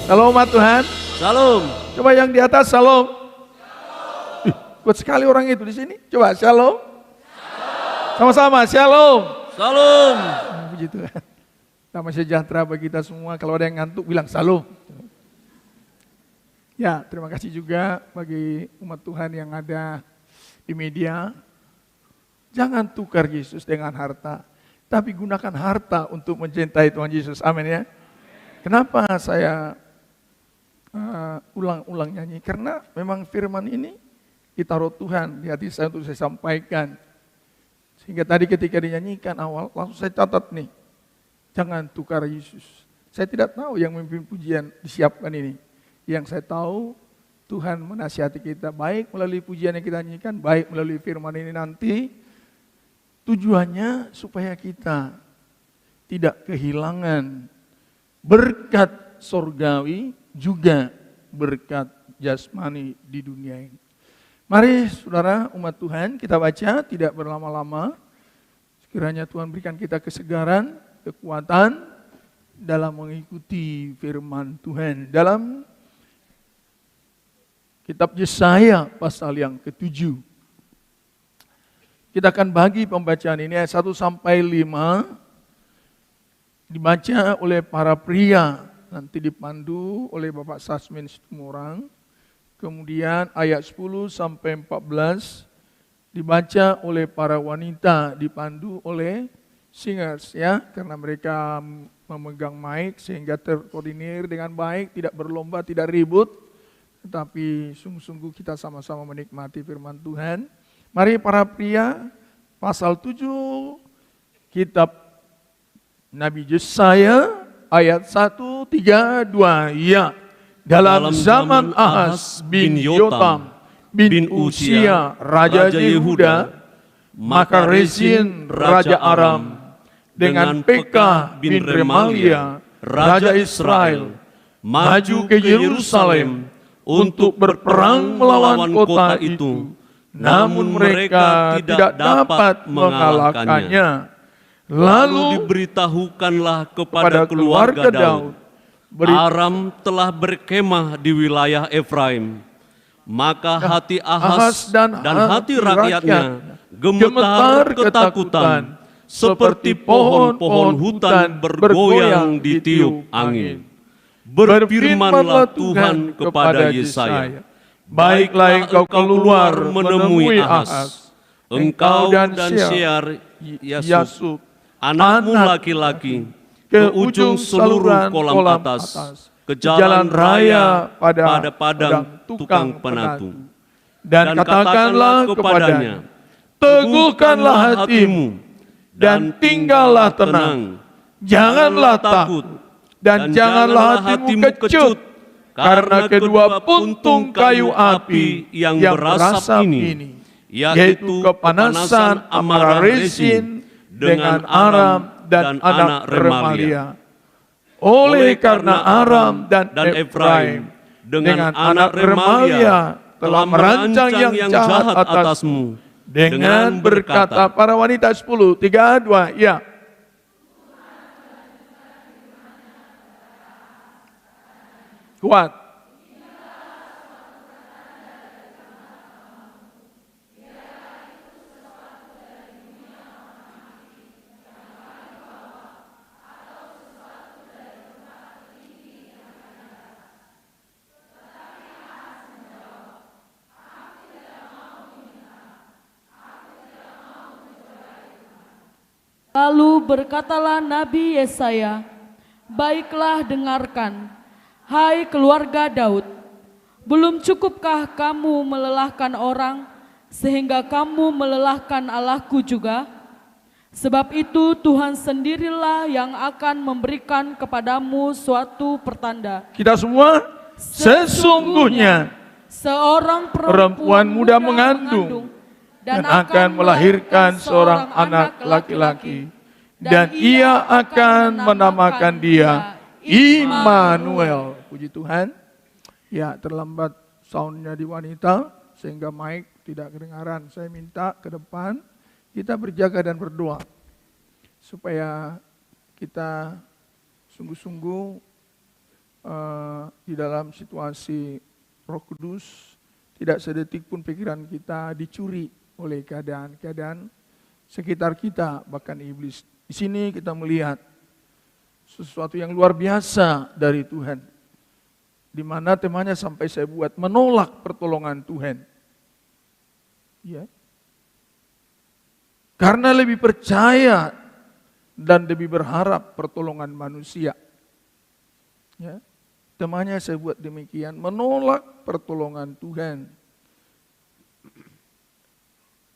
Salam umat Tuhan. Shalom. Coba yang di atas shalom. Kuat sekali orang itu di sini. Coba shalom. Sama-sama shalom. Shalom. Puji Tuhan. Damai sejahtera bagi kita semua. Kalau ada yang ngantuk bilang shalom. Ya, terima kasih juga bagi umat Tuhan yang ada di media. Jangan tukar Yesus dengan harta, tapi gunakan harta untuk mencintai Tuhan Yesus. Amin ya. Kenapa saya ulang-ulang nyanyi? Karena memang firman ini ditaruh Tuhan di hati saya untuk saya sampaikan. Sehingga tadi ketika dinyanyikan awal, langsung saya catat nih. Jangan tukar Yesus. Saya tidak tahu yang memimpin pujian disiapkan ini. Yang saya tahu Tuhan menasihati kita baik melalui pujian yang kita nyanyikan, baik melalui firman ini nanti. Tujuannya supaya kita tidak kehilangan berkat sorgawi juga berkat jasmani di dunia ini. Mari saudara umat Tuhan kita baca tidak berlama-lama. Sekiranya Tuhan berikan kita kesegaran, kekuatan dalam mengikuti firman Tuhan. Dalam Kitab Yesaya pasal yang ke-7. Kita akan bagi pembacaan ini ayat 1 sampai 5. Dibaca oleh para pria, nanti dipandu oleh Bapak Sasmin Situmorang. Kemudian ayat 10 sampai 14 dibaca oleh para wanita, dipandu oleh singers ya, karena mereka memegang mic sehingga terkoordinir dengan baik, tidak berlomba, tidak ribut. Tetapi sungguh-sungguh kita sama-sama menikmati firman Tuhan. Mari para pria, pasal 7, kitab Nabi Yesaya, ayat 1, 3, 2. Ya, dalam zaman Ahaz bin Yotam bin Uzia, Raja Yehuda, maka Rezin, Raja Aram, dengan Pekah bin Remalia, Raja Israel, maju ke Yerusalem, untuk berperang melawan kota itu, namun mereka tidak dapat mengalahkannya. Lalu diberitahukanlah kepada keluarga Daud, Aram telah berkemah di wilayah Efraim. Maka hati Ahaz dan hati rakyatnya gemetar ketakutan, seperti pohon-pohon hutan bergoyang ditiup angin. Berfirmanlah Tuhan kepada Yesaya, baiklah engkau keluar menemui Ahaz, engkau dan Shear Yasub, anakmu laki-laki, ke ujung seluruh kolam atas, ke jalan raya pada padang tukang penatu. Dan katakanlah kepadanya, teguhkanlah hatimu, dan tinggallah tenang, janganlah takut, dan janganlah hatimu kecut, karena kedua puntung kayu api yang berasap ini, yaitu kepanasan amarah Rezin dengan Aram dan anak Remalia. Oleh karena Aram dan Efraim dengan anak Remalia telah merancang yang jahat atasmu, dengan berkata, para wanita 10, 3, 2, ya. Kuat. Lalu berkatalah Nabi Yesaya, baiklah dengarkan, hai keluarga Daud, belum cukupkah kamu melelahkan orang, sehingga kamu melelahkan Allahku juga? Sebab itu Tuhan sendirilah yang akan memberikan kepadamu suatu pertanda. Kita semua, sesungguhnya seorang perempuan muda mengandung dan akan melahirkan seorang anak laki-laki, dan ia akan menamakan dia Immanuel. Puji Tuhan. Ya, terlambat soundnya di wanita sehingga mic tidak kedengaran. Saya minta ke depan kita berjaga dan berdoa supaya kita sungguh-sungguh di dalam situasi Roh Kudus, tidak sedetik pun pikiran kita dicuri oleh keadaan-keadaan sekitar kita, bahkan iblis. Di sini kita melihat sesuatu yang luar biasa dari Tuhan, di mana temanya sampai saya buat menolak pertolongan Tuhan. Ya. Karena lebih percaya dan lebih berharap pertolongan manusia. Ya. Temanya saya buat demikian, menolak pertolongan Tuhan.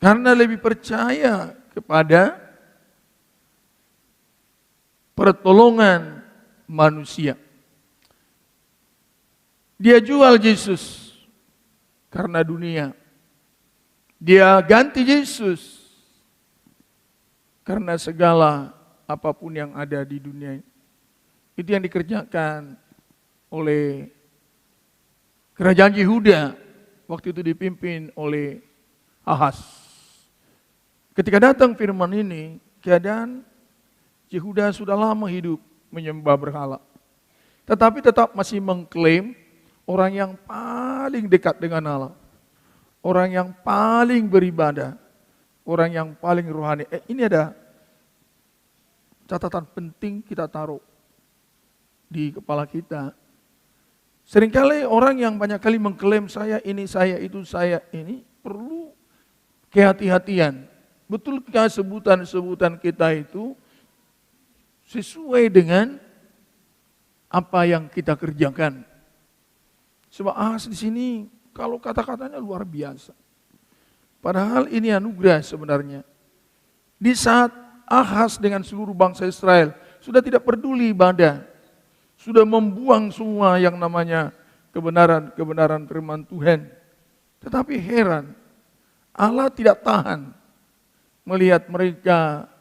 Karena lebih percaya kepada pertolongan manusia. Dia jual Yesus karena dunia. Dia ganti Yesus karena segala apapun yang ada di dunia. Itu yang dikerjakan oleh kerajaan Yehuda waktu itu dipimpin oleh Ahaz. Ketika datang firman ini, keadaan Yehuda sudah lama hidup menyembah berhala, tetapi tetap masih mengklaim orang yang paling dekat dengan Allah, orang yang paling beribadah, orang yang paling rohani. Ini ada catatan penting kita taruh di kepala kita. Seringkali orang yang banyak kali mengklaim saya ini, saya itu, saya ini, perlu kehati-hatian. Betulkah sebutan-sebutan kita itu sesuai dengan apa yang kita kerjakan? Sebab Ahaz di sini kalau kata-katanya luar biasa. Padahal ini anugerah sebenarnya. Di saat Ahaz dengan seluruh bangsa Israel sudah tidak peduli ibadah, sudah membuang semua yang namanya kebenaran firman Tuhan. Tetapi heran, Allah tidak tahan melihat mereka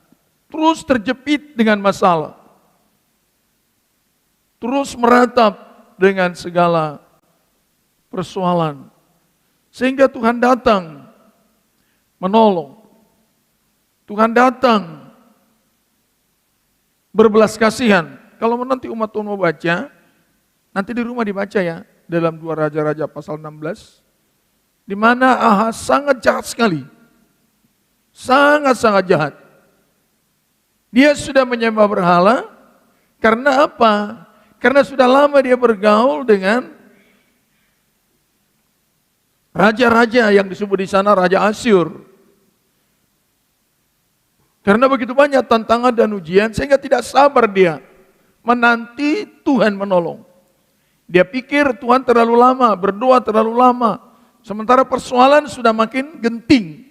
terus terjepit dengan masalah, terus meratap dengan segala persoalan. Sehingga Tuhan datang menolong. Tuhan datang berbelas kasihan. Kalau nanti umat Tuhan mau baca, nanti di rumah dibaca ya, dalam 2 Raja-Raja pasal 16, di mana Ahaz sangat jahat sekali. Sangat-sangat jahat. Dia sudah menyembah berhala, karena apa? Karena sudah lama dia bergaul dengan raja-raja yang disebut di sana Raja Asyur. Karena begitu banyak tantangan dan ujian, sehingga tidak sabar dia menanti Tuhan menolong. Dia pikir Tuhan terlalu lama, berdoa terlalu lama. Sementara persoalan sudah makin genting.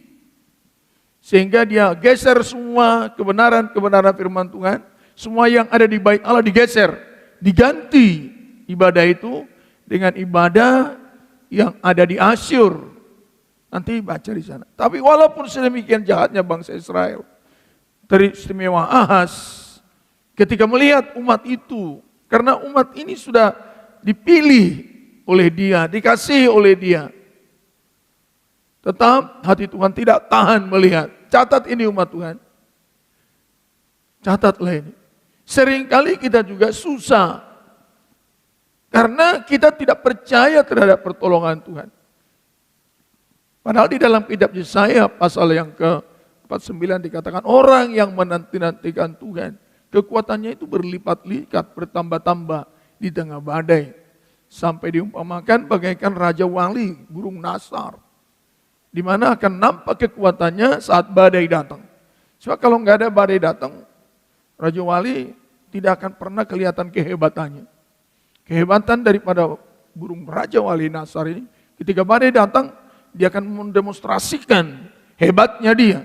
Sehingga dia geser semua kebenaran firman Tuhan. Semua yang ada di bait Allah digeser. Diganti ibadah itu dengan ibadah yang ada di Asyur. Nanti baca di sana. Tapi walaupun sedemikian jahatnya bangsa Israel, teristimewa Ahaz ketika melihat umat itu, karena umat ini sudah dipilih oleh dia, dikasihi oleh dia. Tetap hati Tuhan tidak tahan melihat. Catat ini umat Tuhan. Catatlah ini. Seringkali kita juga susah. Karena kita tidak percaya terhadap pertolongan Tuhan. Padahal di dalam kitab Yesaya pasal yang ke-49 dikatakan orang yang menanti-nantikan Tuhan, kekuatannya itu berlipat-lipat, bertambah-tambah di tengah badai. Sampai diumpamakan bagaikan Raja Wali, burung nasar. Di mana akan nampak kekuatannya saat badai datang. Sebab kalau nggak ada badai datang, Raja Wali tidak akan pernah kelihatan kehebatannya. Kehebatan daripada burung Raja Wali Nasar ini, ketika badai datang, dia akan mendemonstrasikan hebatnya dia.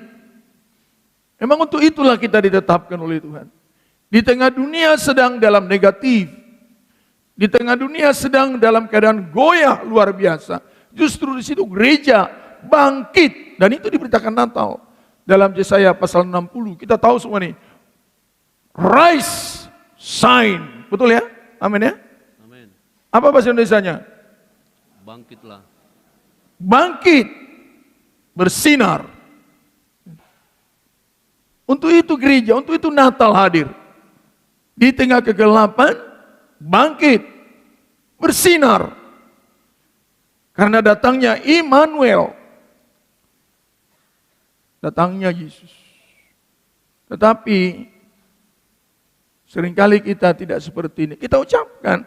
Memang untuk itulah kita ditetapkan oleh Tuhan. Di tengah dunia sedang dalam negatif, di tengah dunia sedang dalam keadaan goyah luar biasa, justru di situ gereja bangkit, dan itu diberitakan Natal dalam Yesaya pasal 60. Kita tahu semua nih, rise, shine, betul ya? Amin ya? Amin. Apa bahasa Indonesianya? Bangkitlah. Bangkit, bersinar. Untuk itu gereja, untuk itu Natal hadir. Di tengah kegelapan, bangkit, bersinar. Karena datangnya Immanuel. Datangnya Yesus. Tetapi seringkali kita tidak seperti ini. Kita ucapkan.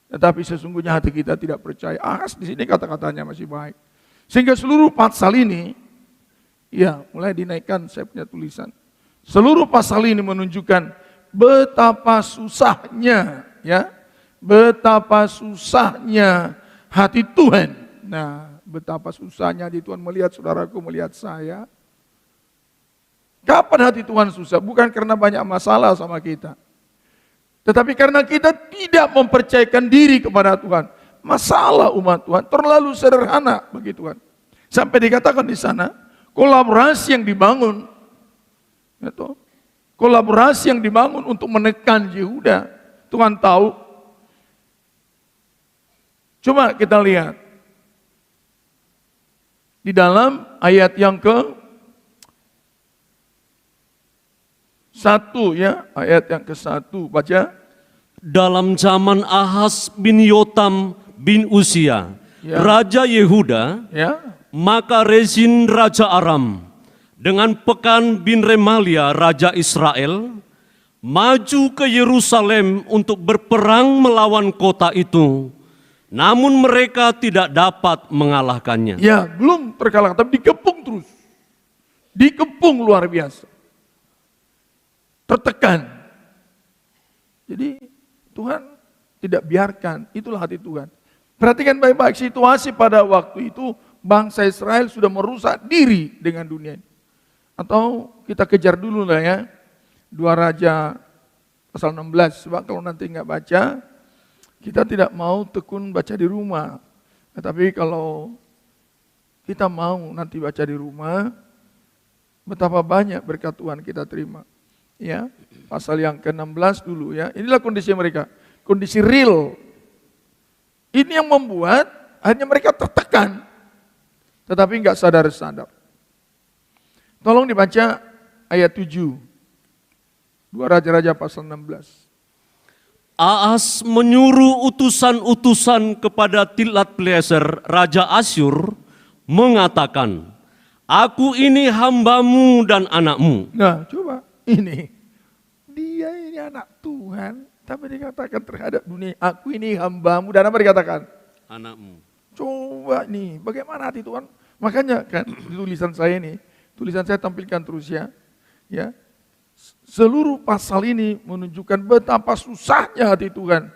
Tetapi sesungguhnya hati kita tidak percaya. Di sini kata-katanya masih baik. Sehingga seluruh pasal ini, ya mulai dinaikkan saya punya tulisan. Seluruh pasal ini menunjukkan betapa susahnya, ya, betapa susahnya hati Tuhan. Nah, betapa susahnya hati Tuhan melihat saudaraku, melihat saya. Kapan hati Tuhan susah? Bukan karena banyak masalah sama kita. Tetapi karena kita tidak mempercayakan diri kepada Tuhan. Masalah umat Tuhan terlalu sederhana bagi Tuhan. Sampai dikatakan di sana, kolaborasi yang dibangun, itu, kolaborasi yang dibangun untuk menekan Yehuda. Tuhan tahu. Coba kita lihat. Di dalam ayat yang ke-1 ya, ayat yang ke-1 baca. Dalam zaman Ahaz bin Yotam bin Usia, Ya. Raja Yehuda, Ya, maka Rezin Raja Aram, dengan Pekan bin Remalia Raja Israel, maju ke Yerusalem untuk berperang melawan kota itu. Namun mereka tidak dapat mengalahkannya. ya belum terkalahkan, tapi dikepung terus. Dikepung luar biasa. Tertekan. Jadi Tuhan tidak biarkan, itulah hati Tuhan. Perhatikan baik-baik situasi pada waktu itu bangsa Israel sudah merusak diri dengan dunia ini. Atau kita kejar dulu lah ya, 2 Raja pasal 16, sebab kalau nanti nggak baca, kita tidak mau tekun baca di rumah. Tetapi kalau kita mau nanti baca di rumah, betapa banyak berkat Tuhan kita terima. Ya, pasal yang ke-16 dulu ya. Inilah kondisi mereka, kondisi real. Ini yang membuat hanya mereka tertekan, tetapi nggak sadar-sadar. Tolong dibaca ayat 7, 2 Raja-Raja pasal 16. Ahaz menyuruh utusan-utusan kepada Tilgat-Pileser, Raja Asyur, mengatakan, aku ini hambamu dan anakmu. Nah, coba ini. Dia ini anak Tuhan, tapi dikatakan terhadap dunia, aku ini hambamu dan apa dikatakan? Anakmu. Coba nih, bagaimana hati Tuhan? Makanya kan di tulisan saya ini, tulisan saya tampilkan terus ya. Ya. Seluruh pasal ini menunjukkan betapa susahnya hati Tuhan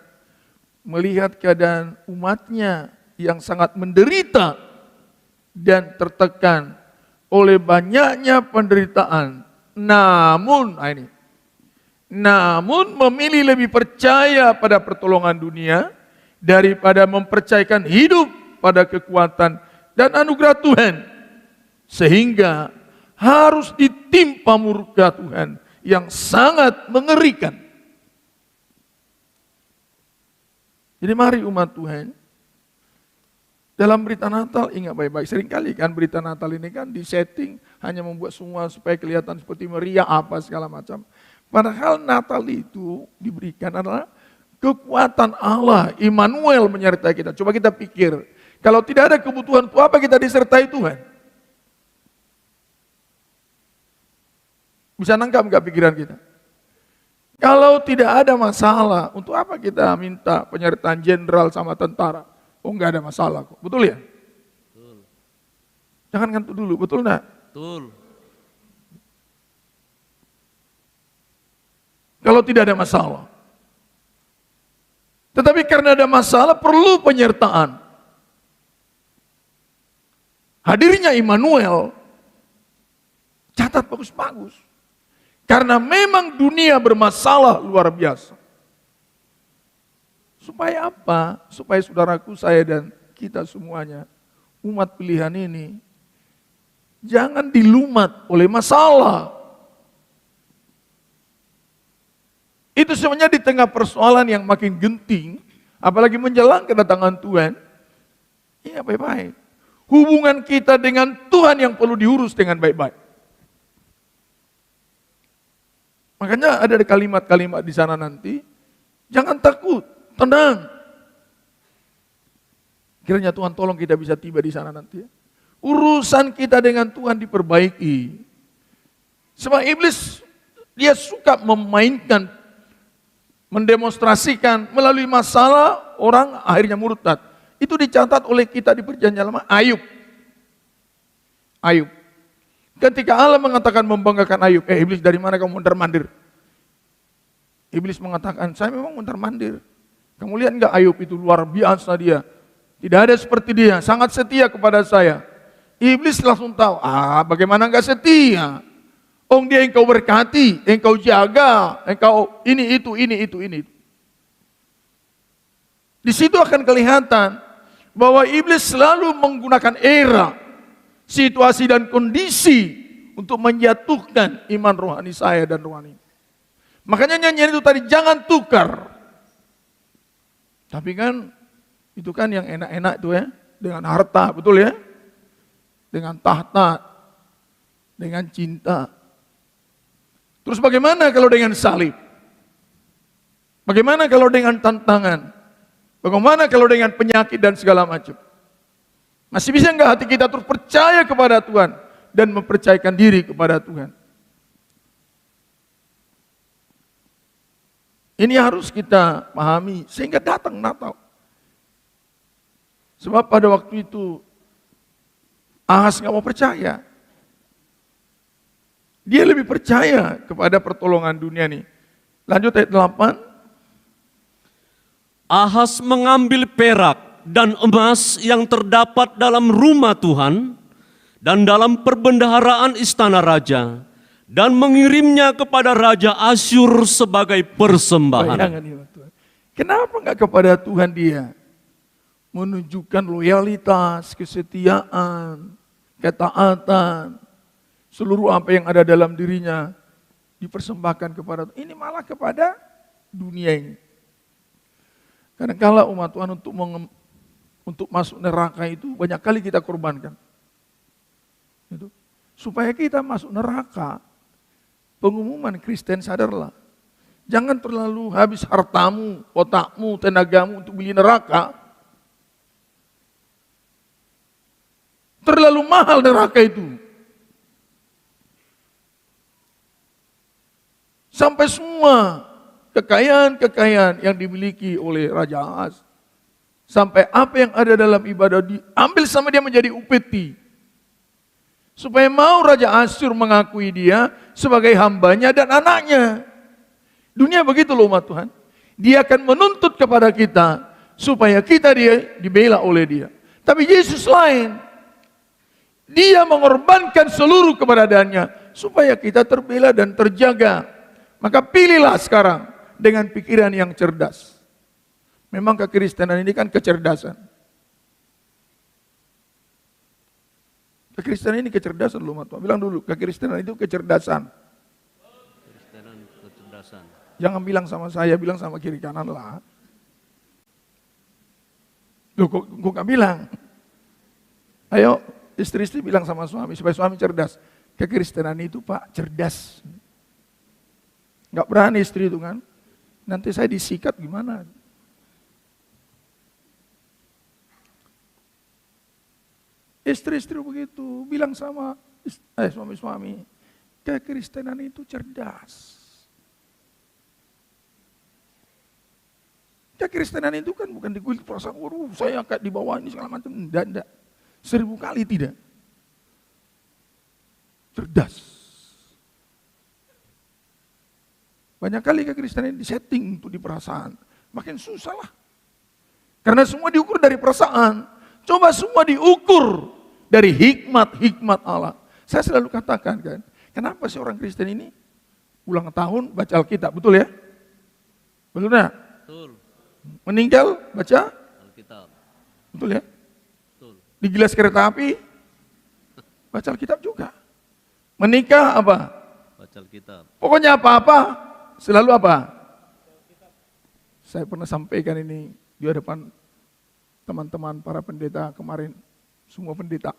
melihat keadaan umatnya yang sangat menderita dan tertekan oleh banyaknya penderitaan. Namun memilih lebih percaya pada pertolongan dunia daripada mempercayakan hidup pada kekuatan dan anugerah Tuhan. Sehingga harus ditimpa murka Tuhan yang sangat mengerikan. Jadi mari umat Tuhan, dalam berita Natal ingat baik-baik. Seringkali kan berita Natal ini kan disetting hanya membuat semua supaya kelihatan seperti meriah apa segala macam. Padahal Natal itu diberikan adalah kekuatan Allah, Immanuel menyertai kita. Coba kita pikir, kalau tidak ada kebutuhan itu apa kita disertai Tuhan? Bisa nangkap nggak pikiran kita? Kalau tidak ada masalah, untuk apa kita minta penyertaan jenderal sama tentara? Oh nggak ada masalah kok, betul ya? Betul. Jangan ngantuk dulu, betul nggak? Betul. Kalau tidak ada masalah. Tetapi karena ada masalah perlu penyertaan. Hadirnya Immanuel, catat bagus-bagus. Karena memang dunia bermasalah luar biasa. Supaya apa? Supaya saudaraku, saya dan kita semuanya, umat pilihan ini, jangan dilumat oleh masalah. Itu sebenarnya di tengah persoalan yang makin genting, apalagi menjelang kedatangan Tuhan, ya baik-baik. Hubungan kita dengan Tuhan yang perlu diurus dengan baik-baik. Makanya ada kalimat-kalimat di sana nanti, jangan takut, tenang. Kiranya Tuhan tolong kita bisa tiba di sana nanti ya. Urusan kita dengan Tuhan diperbaiki. Sebab iblis dia suka memainkan, mendemonstrasikan melalui masalah orang akhirnya murtad. Itu dicatat oleh kita di perjanjian lama. Ayub. Ketika Allah mengatakan membanggakan Ayub, iblis dari mana kamu mondar-mandir? Iblis mengatakan, saya memang mondar-mandir. Kamu lihat enggak Ayub itu luar biasa dia. Tidak ada seperti dia, sangat setia kepada saya. Iblis langsung tahu, bagaimana enggak setia? Dia engkau berkati, engkau jaga, engkau ini itu. Di situ akan kelihatan bahwa iblis selalu menggunakan era, situasi dan kondisi untuk menjatuhkan iman rohani saya dan rohani. Makanya nyanyian itu tadi, jangan tukar. Tapi kan, itu kan yang enak-enak itu ya, dengan harta, betul ya? Dengan tahta, dengan cinta. Terus bagaimana kalau dengan salib? Bagaimana kalau dengan tantangan? Bagaimana kalau dengan penyakit dan segala macam? Masih bisa enggak hati kita terus percaya kepada Tuhan dan mempercayakan diri kepada Tuhan? Ini harus kita pahami sehingga datang Natal. Sebab pada waktu itu Ahas nggak mau percaya. Dia lebih percaya kepada pertolongan dunia nih. Lanjut ayat 8. Ahas mengambil perak dan emas yang terdapat dalam rumah Tuhan dan dalam perbendaharaan istana raja dan mengirimnya kepada Raja Asyur sebagai persembahan. Bayangkan ini Tuhan. Kenapa nggak kepada Tuhan dia? Menunjukkan loyalitas, kesetiaan, ketaatan, seluruh apa yang ada dalam dirinya dipersembahkan kepada Tuhan. Ini malah kepada dunia ini. Kadang-kala umat Tuhan untuk masuk neraka itu banyak kali kita korbankan. Itu. Supaya kita masuk neraka, pengumuman Kristen sadarlah. Jangan terlalu habis hartamu, otakmu, tenagamu untuk beli neraka. Terlalu mahal neraka itu. Sampai semua kekayaan-kekayaan yang dimiliki oleh Raja Ahas, sampai apa yang ada dalam ibadah diambil sama dia menjadi upeti. Supaya mau Raja Asyur mengakui dia sebagai hambanya dan anaknya. Dunia begitu loh umat Tuhan. Dia akan menuntut kepada kita supaya kita dibela oleh dia. Tapi Yesus lain. Dia mengorbankan seluruh keberadaannya supaya kita terbela dan terjaga. Maka pilihlah sekarang dengan pikiran yang cerdas. Memang kekristenan ini kan kecerdasan. Kekristenan ini kecerdasan loh, Mat. Bilang dulu, kekristenan itu kecerdasan. Kekristenan kecerdasan. Jangan bilang sama saya, bilang sama kiri kanan lah. Loh, kok gak bilang? Ayo, istri-istri bilang sama suami, supaya suami cerdas. Kekristenan itu Pak, cerdas. Gak berani istri itu kan. Nanti saya disikat gimana? Istri-istri begitu, bilang sama suami-suami, kekristenan itu cerdas. Kekristenan itu kan bukan dikulik perasaan, saya kayak di bawah ini segala macam. Enggak. 1000 kali tidak. Cerdas. Banyak kali kekristenan disetting untuk di perasaan. Makin susah lah. Karena semua diukur dari perasaan. Coba semua diukur dari hikmat Allah. Saya selalu katakan kan, kenapa sih orang Kristen ini ulang tahun baca Alkitab, betul ya? Betul enggak? Betul. Meninggal baca Alkitab. Betul ya? Betul. Digilas kereta api baca Alkitab juga. Menikah apa? Baca Alkitab. Pokoknya apa-apa selalu apa? Saya pernah sampaikan ini di hadapan teman-teman para pendeta kemarin, semua pendeta.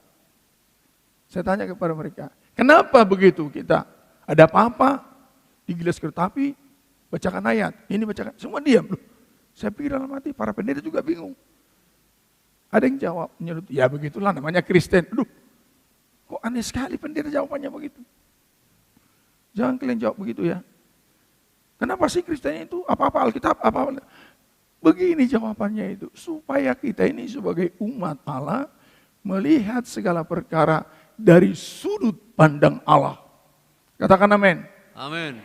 Saya tanya kepada mereka, kenapa begitu kita? Ada apa-apa, digilas kereta api, bacakan ayat, ini bacakan, semua diam. Loh, saya pikir dalam hati, para pendeta juga bingung. Ada yang jawab, ya begitulah namanya Kristen. Aduh, kok aneh sekali pendeta jawabannya begitu. Jangan kalian jawab begitu ya. Kenapa sih Kristen itu apa-apa Alkitab, apa-apa. Begini jawabannya itu, supaya kita ini sebagai umat Allah melihat segala perkara dari sudut pandang Allah. Katakan amin. Amin.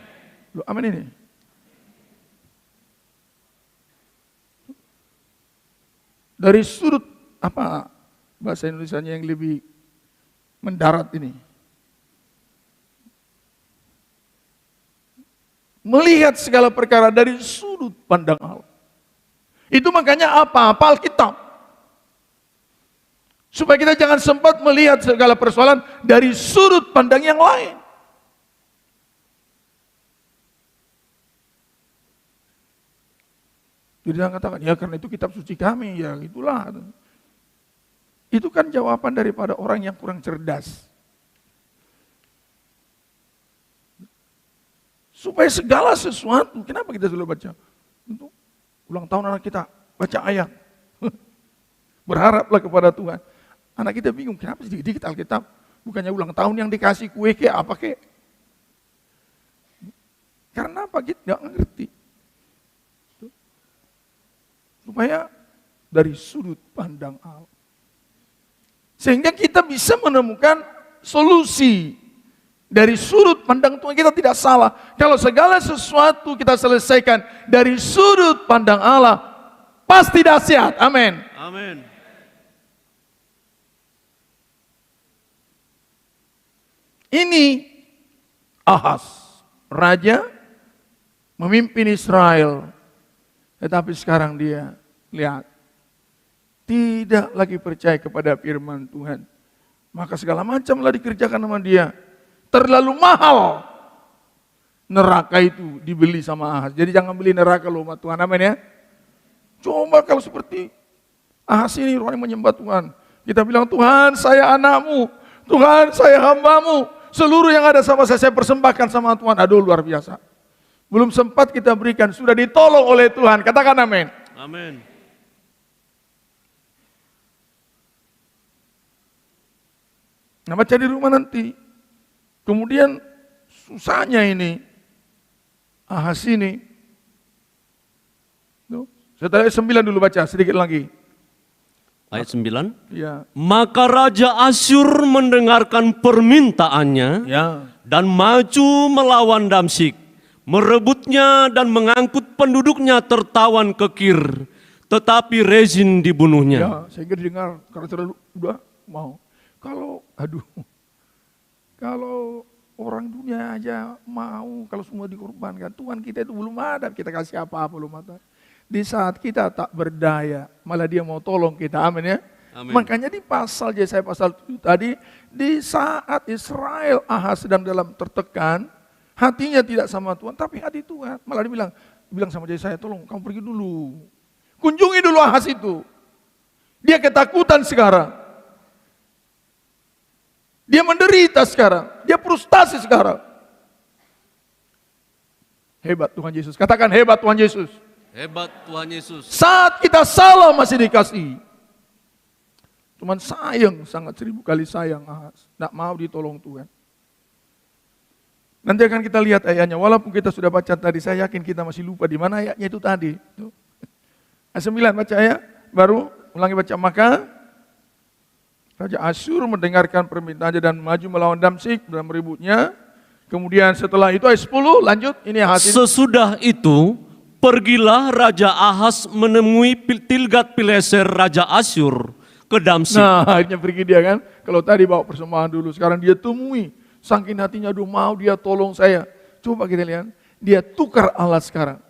Loh, amin ini. Dari sudut apa bahasa Indonesianya yang lebih mendarat ini? Melihat segala perkara dari sudut pandang Allah. Itu makanya apa Alkitab. Supaya kita jangan sempat melihat segala persoalan dari sudut pandang yang lain. Jadi jangan katakan, ya karena itu kitab suci kami, ya itulah. Itu kan jawaban daripada orang yang kurang cerdas. Supaya segala sesuatu, kenapa kita selalu baca? Untuk ulang tahun anak kita, baca ayat. Berharaplah kepada Tuhan. Anak kita bingung, kenapa sedikit-sedikit Alkitab? Bukannya ulang tahun yang dikasih kue ke apa ke? Karena apa? Kita nggak ngerti. Supaya dari sudut pandang Allah. Sehingga kita bisa menemukan solusi. Dari sudut pandang Tuhan kita tidak salah. Kalau segala sesuatu kita selesaikan dari sudut pandang Allah, pasti dahsyat. Amin. Amin. Ini Ahaz, raja memimpin Israel. Tetapi sekarang dia, lihat, tidak lagi percaya kepada firman Tuhan. Maka segala macamlah dikerjakan sama dia. Terlalu mahal. Neraka itu dibeli sama Ahaz. Jadi jangan beli neraka loh, Tuhan. Amin ya. Coba kalau seperti Ahaz ini orang yang menyembah Tuhan. Kita bilang, Tuhan saya anakmu. Tuhan saya hambamu. Seluruh yang ada sama saya persembahkan sama Tuhan. Aduh luar biasa. Belum sempat kita berikan, sudah ditolong oleh Tuhan. Katakan amin. Amin. Nah baca di rumah nanti. Kemudian susahnya ini. Ahaz ini. Setelah 9 dulu baca, sedikit lagi. Ayat 9. Ya. Maka Raja Asyur mendengarkan permintaannya dan maju melawan Damsyik. Merebutnya dan mengangkut penduduknya tertawan ke Kir, tetapi Rezin dibunuhnya. Ya, sehingga didengar karena terlalu udah mau. Kalau orang dunia aja mau, kalau semua dikorbankan, Tuhan kita itu belum ada, kita kasih apa-apa belum ada. Di saat kita tak berdaya, malah dia mau tolong kita, amin ya. Amin. Makanya di pasal Yesaya pasal 7 tadi, di saat Israel Ahaz sedang dalam tertekan, hatinya tidak sama Tuhan, tapi hati Tuhan. Malah dia bilang sama Yesaya, tolong kamu pergi dulu. Kunjungi dulu Ahaz itu. Dia ketakutan sekarang. Dia menderita sekarang. Dia frustasi sekarang. Hebat Tuhan Yesus. Katakan hebat Tuhan Yesus. Hebat Tuhan Yesus. Saat kita salah masih dikasih. Cuman sayang, sangat 1000 kali sayang Ahaz. Tidak mau ditolong Tuhan. Nanti akan kita lihat ayatnya, walaupun kita sudah baca tadi, saya yakin kita masih lupa di mana ayatnya itu tadi. Ayat 9 baca ayat, baru ulangi baca. Maka Raja Asyur mendengarkan permintaannya dan maju melawan Damsyik dan merebutnya. Kemudian setelah itu ayat 10 lanjut, ini Ahaz. Sesudah itu pergilah Raja Ahaz menemui Tilgat-Pileser Raja Asyur ke Damsyik. Nah akhirnya pergi dia kan, kalau tadi bawa persembahan dulu, sekarang dia temui. Saking hatinya, aduh mau dia tolong saya. Coba kita lihat, dia tukar Allah sekarang.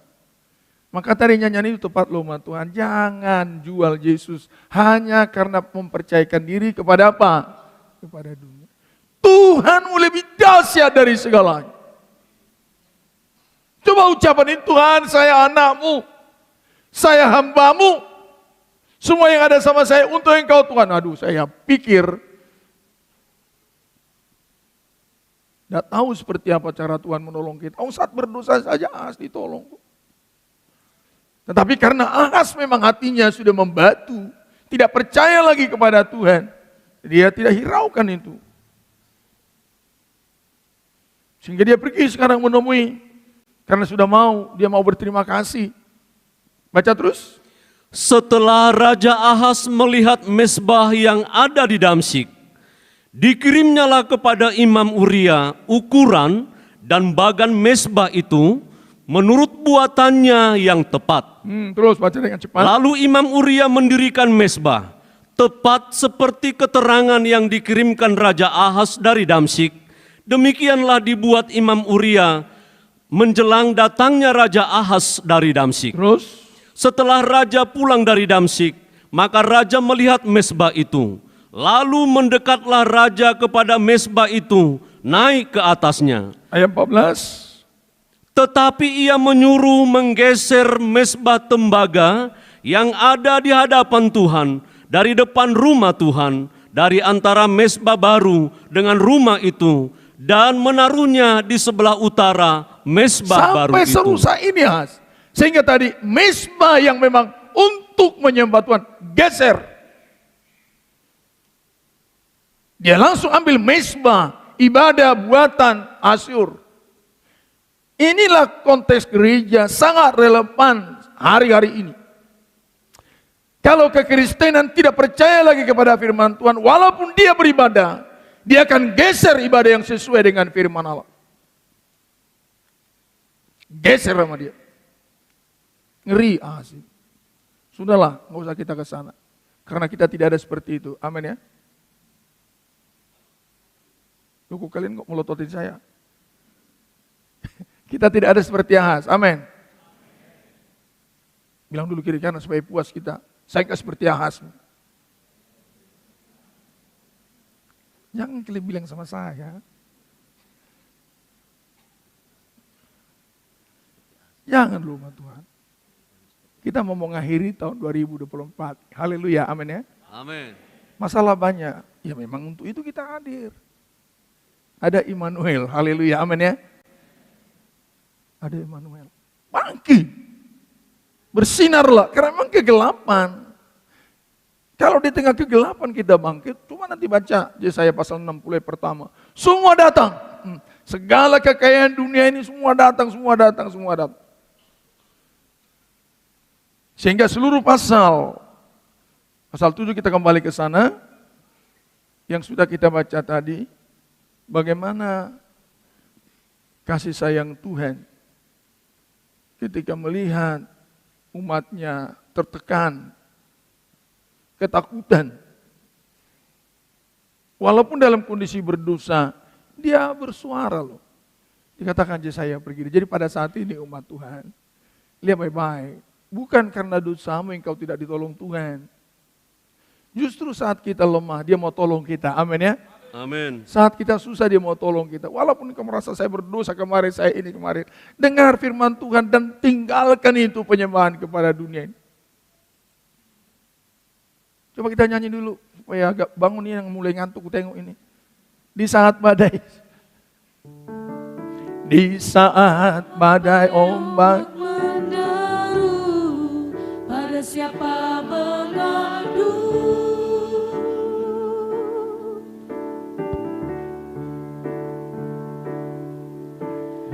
Maka tadi nyanyian itu tepat loh Tuhan. Jangan jual Yesus hanya karena mempercayakan diri kepada apa? Kepada dunia. Tuhanmu lebih dahsyat dari segalanya. Coba ucapan ini, Tuhan saya anakmu. Saya hambamu. Semua yang ada sama saya untuk engkau Tuhan. Aduh saya pikir tidak tahu seperti apa cara Tuhan menolong kita. Saat berdosa saja Ahaz ditolong. Tetapi karena Ahaz memang hatinya sudah membatu, tidak percaya lagi kepada Tuhan, dia tidak hiraukan itu. Sehingga dia pergi sekarang menemui, karena sudah dia mau berterima kasih. Baca terus. Setelah Raja Ahaz melihat mezbah yang ada di Damsyik, dikirimnyalah kepada Imam Uria ukuran dan bagan mezbah itu menurut buatannya yang tepat. Terus baca dengan cepat. Lalu Imam Uria mendirikan mezbah, tepat seperti keterangan yang dikirimkan Raja Ahaz dari Damsyik. Demikianlah dibuat Imam Uria menjelang datangnya Raja Ahaz dari Damsyik. Terus. Setelah raja pulang dari Damsyik, maka raja melihat mezbah itu. Lalu mendekatlah raja kepada mezbah itu, naik ke atasnya. Ayat 14. Tetapi ia menyuruh menggeser mezbah tembaga yang ada di hadapan Tuhan, dari depan rumah Tuhan, dari antara mezbah baru dengan rumah itu, dan menaruhnya di sebelah utara mezbah baru sampai itu. serusak ini, Has. Sehingga tadi mezbah yang memang untuk menyembah Tuhan geser. Dia langsung ambil mezbah ibadah buatan Asyur. Inilah konteks gereja sangat relevan hari-hari ini. Kalau kekristenan tidak percaya lagi kepada firman Tuhan, walaupun dia beribadah, dia akan geser ibadah yang sesuai dengan firman Allah. Geser sama dia. Ngeri asik. Sudahlah, nggak usah kita ke sana. Karena kita tidak ada seperti itu. Amin ya. Loh, kalian kok melototin saya? Kita tidak ada seperti Ahaz. Amin. Bilang dulu kiri kanan supaya puas kita. Saya nggak seperti Ahaz. Jangan kalian bilang sama saya. Jangan lupa Tuhan. Kita mau mengakhiri tahun 2024. Haleluya, amin ya. Amin. Masalah banyak. Ya memang untuk itu kita hadir. Ada Immanuel, haleluya, amin ya. Ada Immanuel. Bangkit. Bersinarlah, karena memang kegelapan. Kalau di tengah kegelapan kita bangkit, cuma nanti baca Yesaya pasal 60 pertama. Semua datang. Segala kekayaan dunia ini semua datang, semua datang, semua datang. Sehingga seluruh pasal 7 kita kembali ke sana, yang sudah kita baca tadi, bagaimana kasih sayang Tuhan ketika melihat umatnya tertekan, ketakutan. Walaupun dalam kondisi berdosa, dia bersuara loh. Dikatakan Yesaya pergi. Jadi pada saat ini umat Tuhan, lihat baik-baik. Bukan karena dosamu engkau tidak ditolong Tuhan. Justru saat kita lemah, dia mau tolong kita. Amin ya. Amin. Saat kita susah, dia mau tolong kita. Walaupun engkau merasa saya berdosa kemarin, saya ini kemarin. Dengar firman Tuhan dan tinggalkan itu penyembahan kepada dunia ini. Coba kita nyanyi dulu, supaya agak bangun nih yang mulai ngantuk, tengok ini. Di saat badai. Di saat badai ombak menderu, pada siapa mengadu?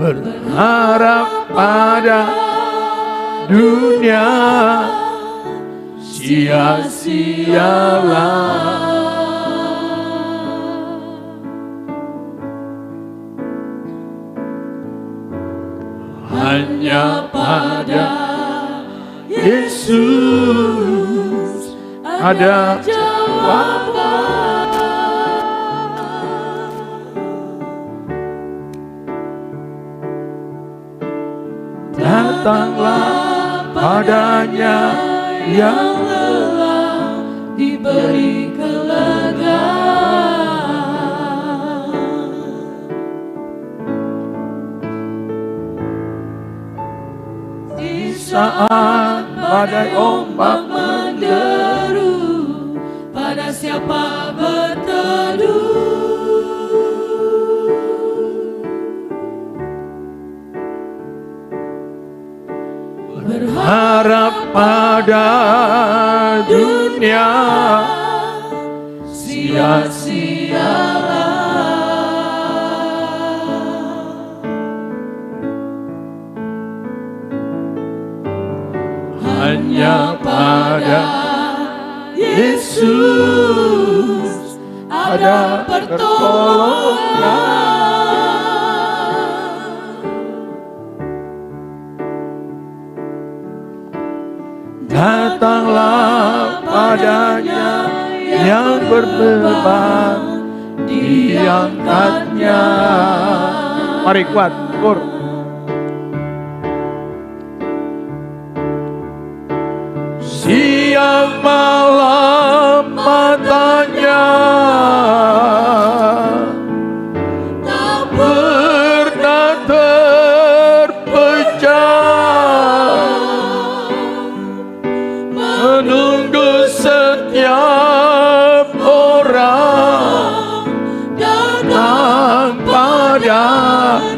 berharap pada dunia sia-sialah. Hanya pada Yesus ada jawaban. Datanglah padanya yang telah diberi kelegaan. Di saat badai ombak menderu, pada siapa berteduh? Berharap pada dunia dunia sia-sialah. hanya pada Yesus ada pertolongan. Datanglah padanya yang berbeban, diangkatnya. Mari kuat, kur. Siang malam matanya tak pernah terpejam, menunggu setiap orang datang padanya.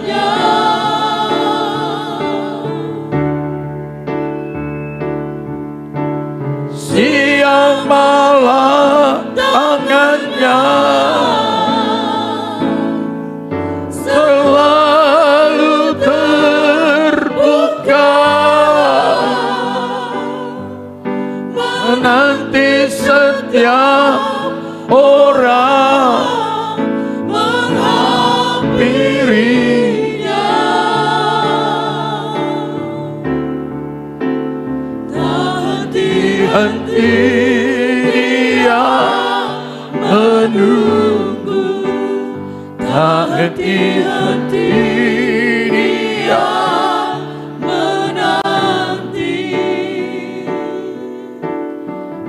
Siang malam tangannya selalu terbuka, menanti setiap orang menghampirinya. Tak henti-henti dia menunggu, tak henti-henti dia menanti.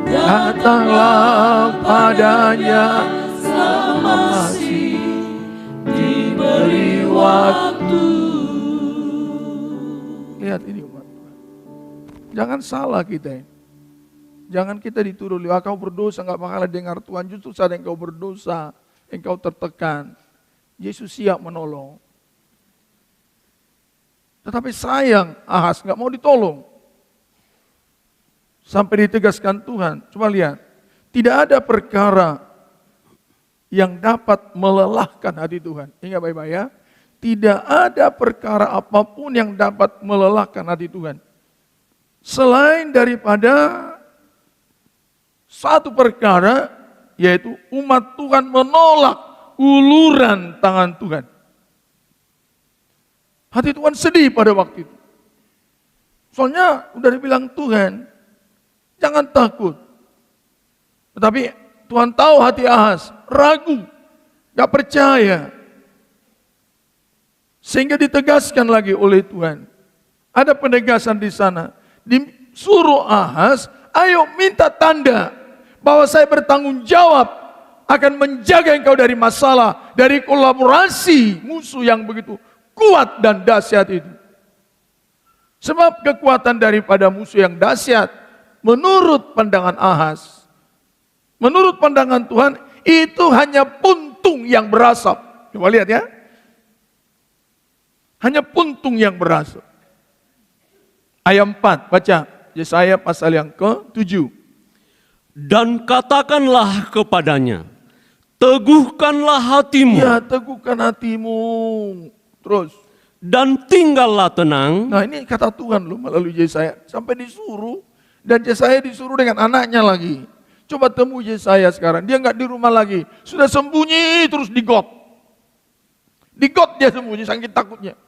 Datanglah padanya selama masih diberi waktu. Lihat ini umat Tuhan. Jangan salah kita ini. Jangan kita dituduh, kau berdosa nggak bakalan dengar Tuhan. Justru saat engkau berdosa, engkau tertekan, Yesus siap menolong. Tetapi sayang, Ahas nggak mau ditolong. Sampai ditegaskan Tuhan. Coba lihat, tidak ada perkara yang dapat melelahkan hati Tuhan. Ingat baik-baik ya. Tidak ada perkara apapun yang dapat melelahkan hati Tuhan. Selain daripada satu perkara, yaitu umat Tuhan menolak uluran tangan Tuhan. Hati Tuhan sedih pada waktu itu. Soalnya udah dibilang Tuhan, jangan takut. Tetapi Tuhan tahu hati Ahas, ragu, gak percaya. Sehingga ditegaskan lagi oleh Tuhan. Ada penegasan di sana. Disuruh Ahas, ayo minta tanda bahwa saya bertanggung jawab akan menjaga engkau dari masalah, dari kolaborasi musuh yang begitu kuat dan dahsyat itu. Sebab kekuatan daripada musuh yang dahsyat, menurut pandangan Ahas, menurut pandangan Tuhan, itu hanya puntung yang berasap. Coba lihat ya. Hanya puntung yang berasap. Ayat 4, baca. Yesaya pasal yang ke-7. Dan katakanlah kepadanya, teguhkanlah hatimu. Ya, teguhkan hatimu. Terus. Dan tinggallah tenang. Nah, ini kata Tuhan loh melalui Yesaya. Sampai disuruh. Dan Yesaya disuruh dengan anaknya lagi. Coba temu Yesaya sekarang. Dia nggak di rumah lagi. Sudah sembunyi terus di got. Di got dia sembunyi saking takutnya.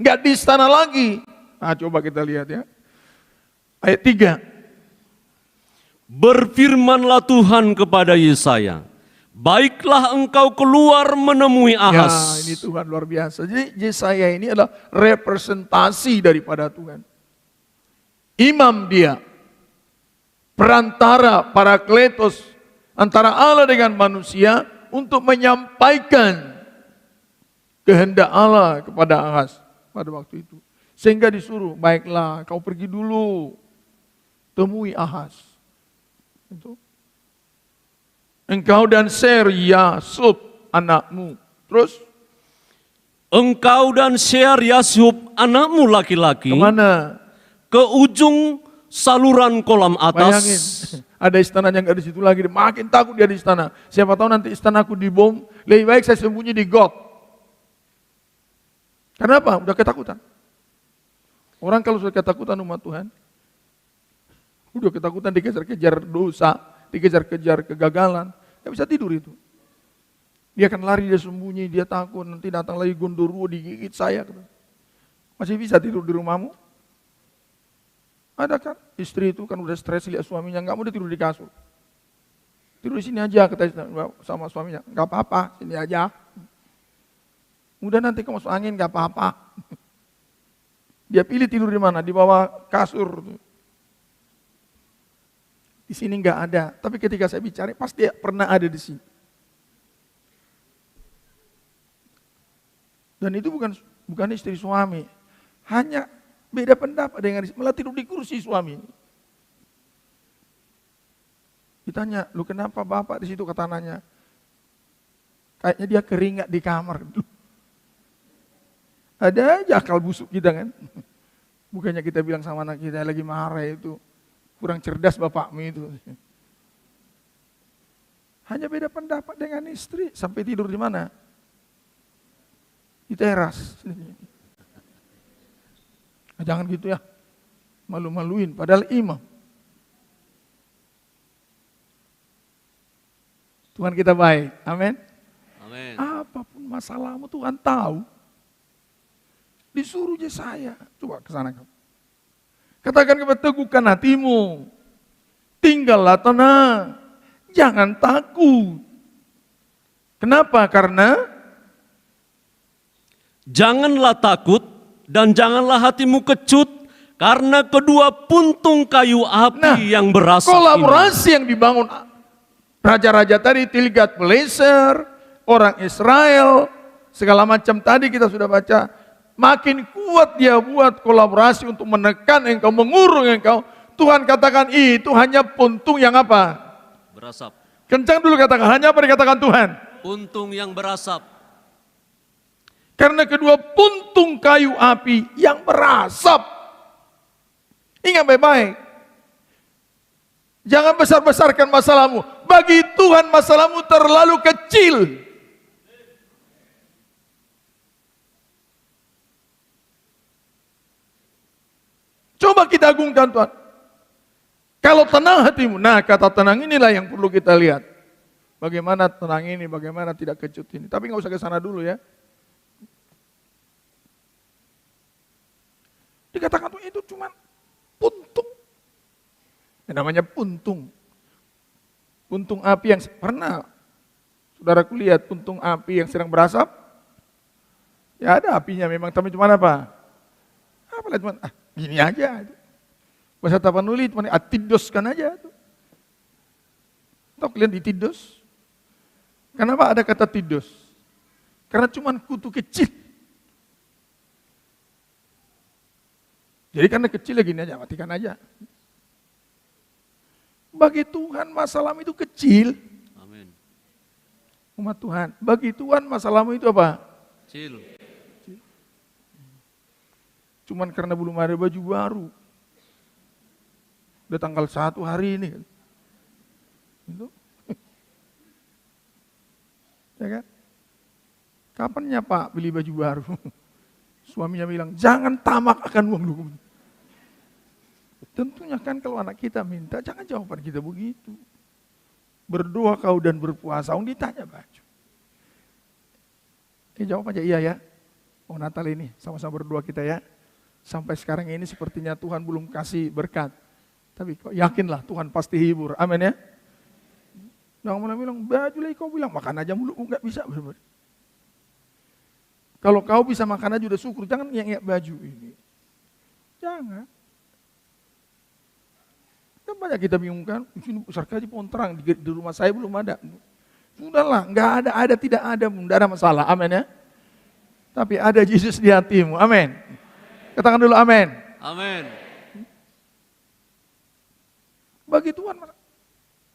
Nggak di istana lagi. Nah, coba kita lihat ya. Ayat 3. Berfirmanlah Tuhan kepada Yesaya, baiklah engkau keluar menemui Ahas. Ya, ini Tuhan luar biasa. Jadi Yesaya ini adalah representasi daripada Tuhan. Imam dia, perantara parakletos antara Allah dengan manusia untuk menyampaikan kehendak Allah kepada Ahas pada waktu itu. Sehingga disuruh, baiklah kau pergi dulu, temui Ahas. Itu. Engkau dan Ser-Yasub anakmu. Terus? Engkau dan Ser-Yasub anakmu laki-laki. Kemana? Ke ujung saluran kolam atas. Bayangin, Ada istananya nggak di situ lagi, makin takut dia di istana. Siapa tahu nanti istanaku dibom, lebih baik saya sembunyi di got. Kenapa? Udah ketakutan. Orang kalau sudah ketakutan umat Tuhan, udah ketakutan dikejar-kejar dosa, dikejar-kejar kegagalan, nggak bisa tidur itu. Dia akan lari, dia sembunyi, dia takut, nanti datang lagi gondoruo digigit saya. Masih bisa tidur di rumahmu? Ada kan? Istri itu kan udah stres lihat suaminya, nggak mau dia tidur di kasur. Tidur di sini aja, kata sama suaminya, nggak apa-apa, sini aja. Udah nanti kamu masuk angin, nggak apa-apa. Dia pilih tidur di mana? Di bawah kasur. Di sini nggak ada, tapi ketika saya bicara, pasti pernah ada di sini. Dan itu bukan istri suami, hanya beda pendapat dengan malah tidur di kursi suami. Ditanya, lu kenapa bapak di situ, kata nanya. Kayaknya dia keringat di kamar. Ada aja akal busuk kita kan. Bukannya kita bilang sama anak kita lagi marah itu, kurang cerdas bapakmu itu. Hanya beda pendapat dengan istri, sampai tidur di mana? Di teras. Jangan gitu ya, malu-maluin, padahal imam. Tuhan kita baik, amin. Amin. Apapun masalahmu Tuhan tahu. Disuruh aja saya, coba ke sana kamu. Katakan kepada teguhkan hatimu, tinggallah tenang, jangan takut. Kenapa? Karena janganlah takut dan janganlah hatimu kecut karena kedua puntung kayu api yang berasap kolaborasi yang dibangun raja-raja tadi, Tilgat-Pileser, orang Israel, segala macam tadi kita sudah baca. Makin kuat dia buat kolaborasi untuk menekan engkau, mengurung engkau. Tuhan katakan itu hanya puntung yang apa? berasap. Kencang dulu katakan, hanya apa dikatakan Tuhan? Puntung yang berasap. Karena kedua puntung kayu api yang berasap. Ingat baik-baik. Jangan besar-besarkan masalahmu. Bagi Tuhan masalahmu terlalu kecil. Coba kita agungkan Tuhan. Kalau tenang hatimu, nah kata tenang inilah yang perlu kita lihat. Bagaimana tenang ini, bagaimana tidak kecut ini. Tapi nggak usah ke sana dulu ya. Dikatakan tuh itu cuma puntung. Yang namanya puntung. Puntung api yang pernah saudaraku lihat puntung api yang sedang berasap. Ya ada apinya memang, tapi cuma apa? Apalah cuma gini aja. Bahasa Tapanuli cuma atidoskan aja. Tahu kalian ditidos? Kenapa ada kata tidos? Karena cuma kutu kecil. Jadi karena kecil gini aja, matikan aja. Bagi Tuhan masalahmu itu kecil. Amin. Umat Tuhan, bagi Tuhan masalahmu itu apa? Kecil. Cuman karena belum ada baju baru. Udah tanggal 1 hari ini. Itu. Ya kan? Kapannya Pak beli baju baru? Suaminya bilang, jangan tamak akan uang lu. Tentunya kan kalau anak kita minta, jangan jawaban kita begitu. Berdoa kau dan berpuasa, ditanya baju. Jawab aja iya ya. Oh Natal ini, sama-sama berdoa kita ya. Sampai sekarang ini sepertinya Tuhan belum kasih berkat. Tapi kok yakinlah Tuhan pasti hibur, amin ya. Jangan mulai bilang, baju lagi kau bilang, makan aja mulu, enggak bisa. Kalau kau bisa makan aja udah syukur, jangan ingat baju ini. Jangan. Kan banyak kita bingungkan, di sini besar kaji pohon terang, di rumah saya belum ada. Sudahlah, enggak ada, tidak ada, enggak ada masalah, amin ya. Tapi ada Yesus di hatimu, amin. Katakan dulu amin. Amin. Bagi Tuhan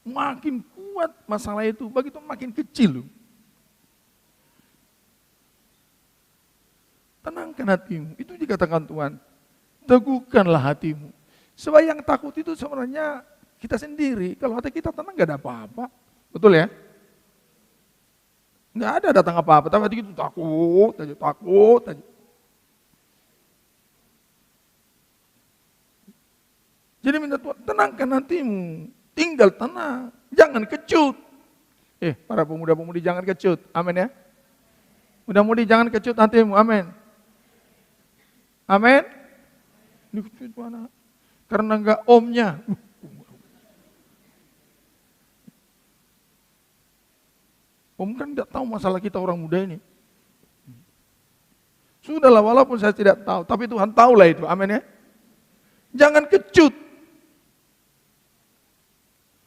makin kuat masalah itu, bagi Tuhan makin kecil. Tenangkan hatimu, itu dikatakan Tuhan. Teguhkanlah hatimu. Sebab yang takut itu sebenarnya kita sendiri. Kalau hati kita tenang nggak ada apa-apa. Betul ya? Nggak ada datang apa-apa, tapi hati kita takut aja. Jadi minta Tuhan, tenangkan hatimu, tinggal tenang, jangan kecut. Para pemuda-pemudi jangan kecut, amin ya. Muda-mudi jangan kecut hatimu, amin. Amin. Dikecut mana? Karena enggak omnya. Om kan enggak tahu masalah kita orang muda ini. Sudahlah, walaupun saya tidak tahu, tapi Tuhan tahulah itu, amin ya. Jangan kecut.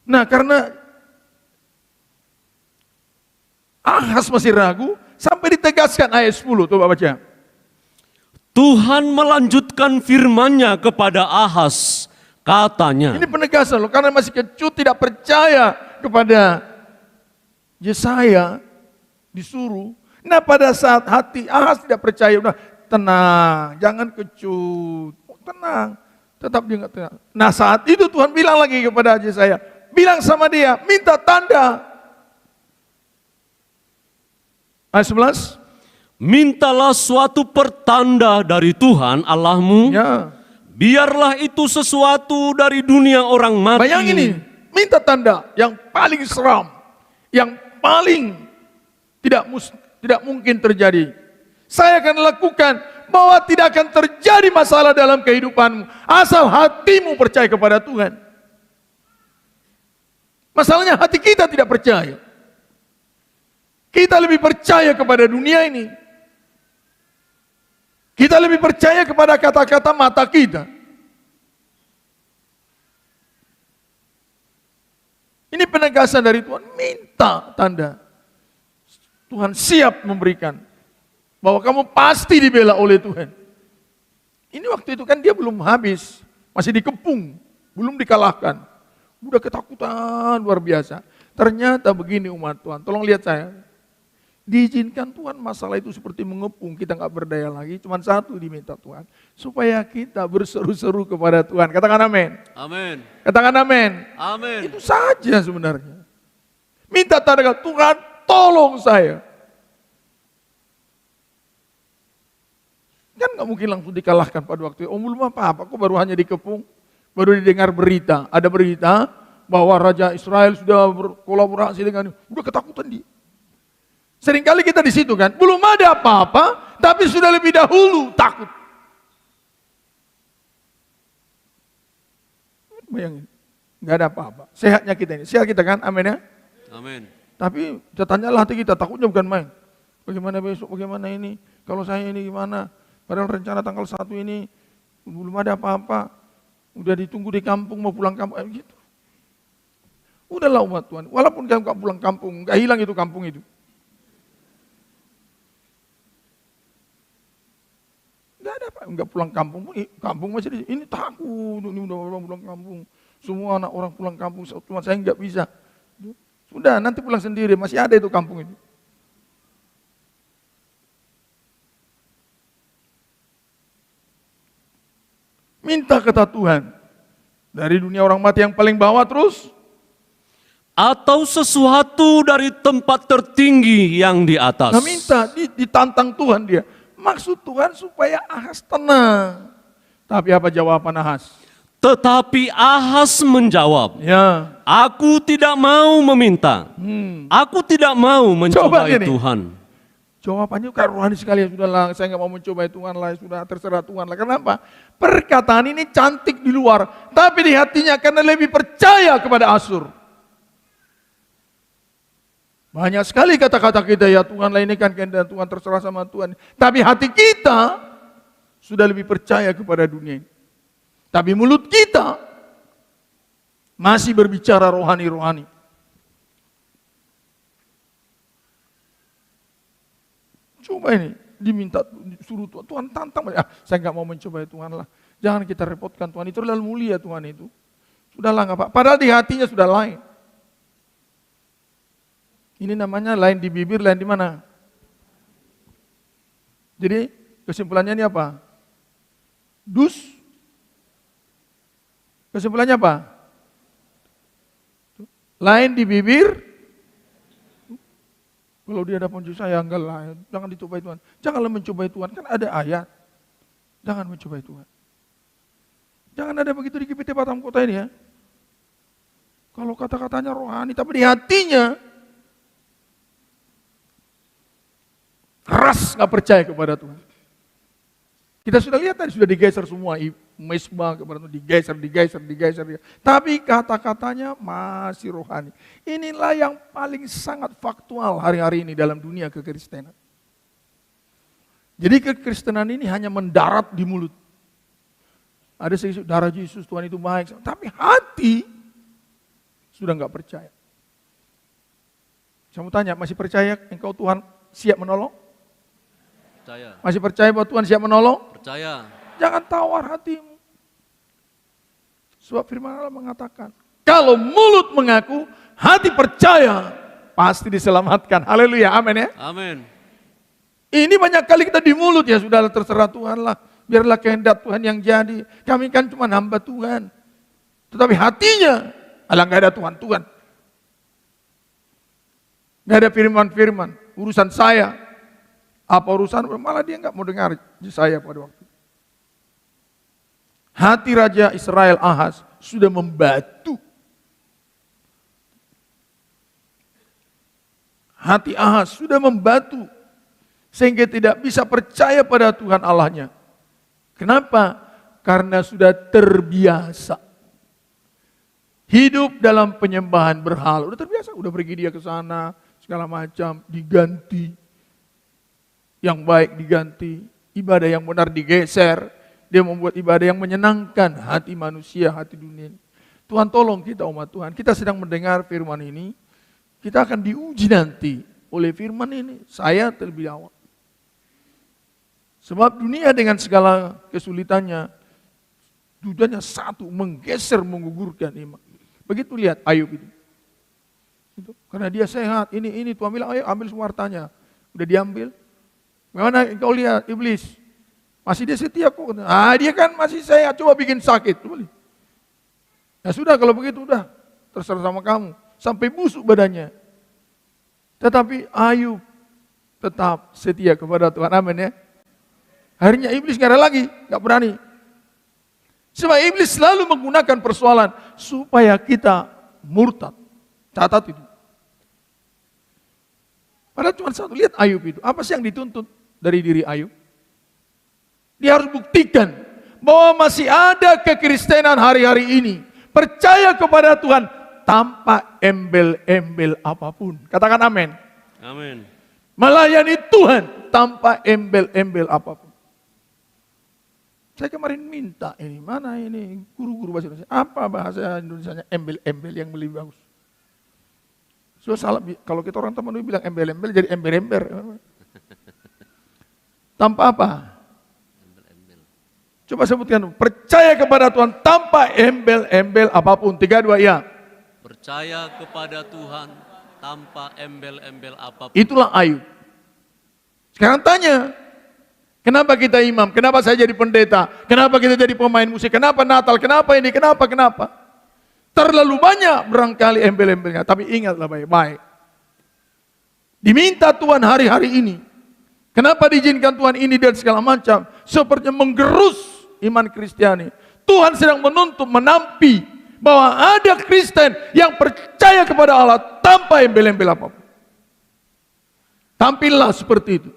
Nah, karena Ahas masih ragu, sampai ditegaskan ayat 10, coba baca. Tuhan melanjutkan firman-Nya kepada Ahas, katanya. Ini penegasan loh, karena masih kecut tidak percaya kepada Yesaya disuruh. Nah, pada saat hati Ahas tidak percaya, udah tenang, jangan kecut, tenang, tetap dia nggak tenang. Nah, saat itu Tuhan bilang lagi kepada Yesaya, bilang sama dia, minta tanda. Ayat 11. Mintalah suatu pertanda dari Tuhan Allahmu. Ya. Biarlah itu sesuatu dari dunia orang mati. Bayangin ini, minta tanda yang paling seram, yang paling tidak mungkin terjadi. Saya akan lakukan bahwa tidak akan terjadi masalah dalam kehidupanmu, asal hatimu percaya kepada Tuhan. Masalahnya hati kita tidak percaya. Kita lebih percaya kepada dunia ini. Kita lebih percaya kepada kata-kata mata kita. Ini penegasan dari Tuhan, minta tanda. Tuhan siap memberikan. Bahwa kamu pasti dibela oleh Tuhan. Ini waktu itu kan dia belum habis. Masih dikepung. Belum dikalahkan. Udah ketakutan luar biasa. Ternyata begini umat Tuhan. Tolong lihat saya. Diizinkan Tuhan masalah itu seperti mengepung, kita nggak berdaya lagi, cuma satu diminta Tuhan, supaya kita berseru-seru kepada Tuhan. Katakan amin. Amin. Katakan amin. Amin. Itu saja sebenarnya. Minta tanda, Tuhan tolong saya. Kan nggak mungkin langsung dikalahkan pada waktu itu. Belum apa-apa, kok baru hanya dikepung, baru didengar berita. Ada berita bahwa Raja Israel sudah berkolaborasi dengan, udah ketakutan dia. Seringkali kita di situ kan, belum ada apa-apa, tapi sudah lebih dahulu takut. Bayangin, nggak ada apa-apa. Sehatnya kita ini, sehat kita kan, amin ya. Amin. Tapi tanyalah hati kita, takutnya bukan main. Bagaimana besok, bagaimana ini, kalau saya ini gimana? Padahal rencana tanggal 1 ini belum ada apa-apa. Udah ditunggu di kampung, mau pulang kampung, gitu. Udahlah umat Tuhan, walaupun kamu gak pulang kampung, gak hilang itu kampung itu. Gak ada apa, gak pulang kampung, kampung masih di ini takut, ini udah orang pulang kampung. Semua anak orang pulang kampung, cuma saya gak bisa. Sudah, nanti pulang sendiri, masih ada itu kampung itu. Minta kata Tuhan, dari dunia orang mati yang paling bawah terus. Atau sesuatu dari tempat tertinggi yang di atas. Nah minta, ditantang Tuhan dia. Maksud Tuhan supaya Ahas tenang. Tapi apa jawaban Ahas? Tetapi Ahas menjawab, Ya. aku tidak mau meminta. Aku tidak mau mencobai Tuhan. Jawabannya kan rohani sekali, ya sudahlah, saya nggak mau mencobai Tuhan lah, sudah terserah Tuhan lah. Kenapa? Perkataan ini cantik di luar, tapi di hatinya karena lebih percaya kepada Asyur. Banyak sekali kata-kata kita, ya Tuhan lah ini kan kehendak Tuhan, terserah sama Tuhan. Tapi hati kita sudah lebih percaya kepada dunia ini. Tapi mulut kita masih berbicara rohani-rohani. Coba ini, diminta, suruh Tuhan, Tuhan tantang. Saya nggak mau mencoba Tuhan lah. Jangan kita repotkan Tuhan, itu terlalu mulia Tuhan itu. Sudahlah nggak apa. Padahal di hatinya sudah lain. Ini namanya lain di bibir, lain di mana? Jadi kesimpulannya ini apa? Kesimpulannya apa? lain di bibir. Kalau dia ada punjuk saya, enggak lah, jangan dicobai Tuhan. Janganlah mencobai Tuhan, kan ada ayat. Jangan mencobai Tuhan. Jangan ada begitu di KPT Batam Kota ini ya. Kalau kata-katanya rohani, tapi di hatinya keras, nggak percaya kepada Tuhan. Kita sudah lihat tadi, sudah digeser semua, mesbah kepada Tuhan, digeser. Tapi kata-katanya masih rohani. Inilah yang paling sangat faktual hari-hari ini dalam dunia kekristenan. Jadi kekristenan ini hanya mendarat di mulut. Ada sesuatu, darah Yesus, Tuhan itu baik. Tapi hati sudah nggak percaya. Saya mau tanya, masih percaya engkau Tuhan siap menolong? Percaya. Masih percaya bahwa Tuhan siap menolong? Percaya. Jangan tawar hatimu. Sebab firman Allah mengatakan, kalau mulut mengaku, hati percaya, pasti diselamatkan. Haleluya, amin ya. Amin. Ini banyak kali kita di mulut, ya sudah terserah Tuhan lah. Biarlah kehendak Tuhan yang jadi. Kami kan cuma hamba Tuhan. Tetapi hatinya, alah gak ada Tuhan. Gak ada firman-firman. Urusan saya. Apa urusan? Malah dia gak mau dengar saya pada waktu. Hati Raja Israel Ahaz sudah membatu. Hati Ahaz sudah membatu. Sehingga tidak bisa percaya pada Tuhan Allahnya. Kenapa? Karena sudah terbiasa. Hidup dalam penyembahan berhala. Udah terbiasa, udah pergi dia ke sana, segala macam, diganti. Yang baik diganti, ibadah yang benar digeser. Dia membuat ibadah yang menyenangkan hati manusia, hati dunia. Tuhan tolong kita umat Tuhan. Kita sedang mendengar firman ini. Kita akan diuji nanti oleh firman ini. Saya terlebih awal. Sebab dunia dengan segala kesulitannya, dudanya satu, menggeser, menggugurkan iman. Begitu lihat Ayub itu. Karena dia sehat, ini Tuhan bilang, ayo ambil semua hartanya. Udah diambil. Bagaimana engkau lihat iblis? Masih dia setia kok. Dia kan masih sehat, coba bikin sakit. Ya sudah kalau begitu udah, terserah sama kamu. Sampai busuk badannya. Tetapi Ayub tetap setia kepada Tuhan, amin ya. Akhirnya iblis nggak ada lagi, nggak berani. Sebab iblis selalu menggunakan persoalan supaya kita murtad. Catat itu. Padahal cuma satu, lihat Ayub itu. Apa sih yang dituntut dari diri Ayub? Dia harus buktikan bahwa masih ada kekristenan hari-hari ini. Percaya kepada Tuhan tanpa embel-embel apapun. Katakan amin. Amin. Melayani Tuhan tanpa embel-embel apapun. Saya kemarin minta ini, mana ini guru-guru bahasa Indonesia. Apa bahasa Indonesianya embel-embel yang lebih bagus? So, salah, kalau kita orang teman bilang embel-embel jadi ember-ember. Tanpa apa? Embel-embel. Coba sebutkan, percaya kepada Tuhan tanpa embel-embel apapun. 3, 2, ya. Percaya kepada Tuhan tanpa embel-embel apapun. Itulah Ayub. Sekarang tanya, kenapa kita imam? Kenapa saya jadi pendeta? Kenapa kita jadi pemain musik? Kenapa Natal? Kenapa ini? Kenapa? Terlalu banyak barangkali embel-embelnya. Tapi ingatlah baik-baik. Diminta Tuhan hari-hari ini. Kenapa diizinkan Tuhan ini dan segala macam? Sepertinya menggerus iman Kristiani. Tuhan sedang menuntut, menampi bahwa ada Kristen yang percaya kepada Allah tanpa embel-embel apapun. Tampillah seperti itu.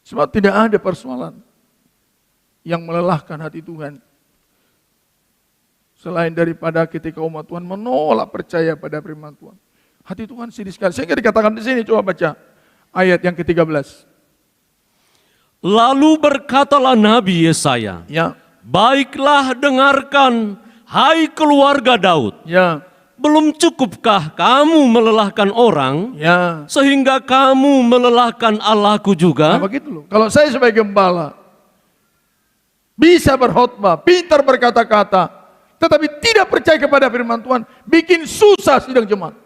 Sebab tidak ada persoalan yang melelahkan hati Tuhan selain daripada ketika umat Tuhan menolak percaya pada firman Tuhan. Hati Tuhan sedih sekali. Sehingga dikatakan di sini, coba baca ayat yang ke-13. Lalu berkatalah Nabi Yesaya, Ya. baiklah dengarkan, hai keluarga Daud. Ya. Belum cukupkah kamu melelahkan orang, Ya. sehingga kamu melelahkan Allahku juga? Nah, begitu loh. Kalau saya sebagai gembala bisa berkhotbah, pintar berkata-kata, tetapi tidak percaya kepada firman Tuhan, bikin susah sidang jemaat.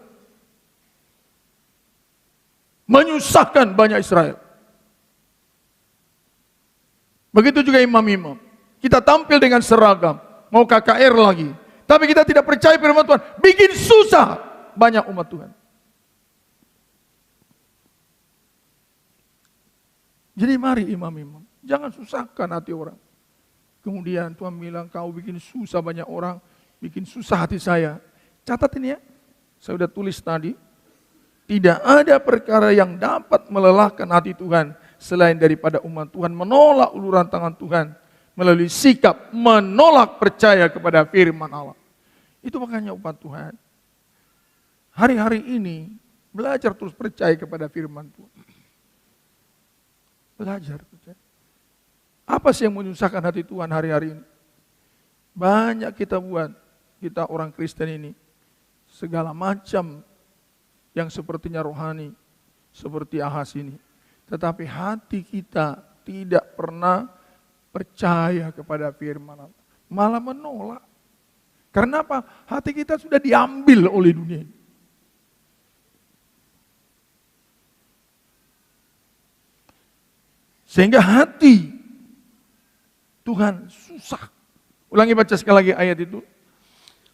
Menyusahkan banyak Israel. Begitu juga imam-imam. Kita tampil dengan seragam, mau KKR lagi. Tapi kita tidak percaya firman Tuhan, bikin susah banyak umat Tuhan. Jadi mari imam-imam, jangan susahkan hati orang. Kemudian Tuhan bilang, kau bikin susah banyak orang, bikin susah hati saya. Catat ini ya, saya sudah tulis tadi. Tidak ada perkara yang dapat melelahkan hati Tuhan selain daripada umat Tuhan menolak uluran tangan Tuhan melalui sikap menolak percaya kepada firman Allah. Itu makanya umat Tuhan hari-hari ini belajar terus percaya kepada firman Tuhan. Belajar percaya. Apa sih yang menyusahkan hati Tuhan hari-hari ini? Banyak kita buat, kita orang Kristen ini, segala macam yang sepertinya rohani, seperti Ahas ini. Tetapi hati kita tidak pernah percaya kepada firman Allah. Malah menolak. Karena apa? Hati kita sudah diambil oleh dunia ini. Sehingga hati Tuhan susah. Ulangi baca sekali lagi ayat itu.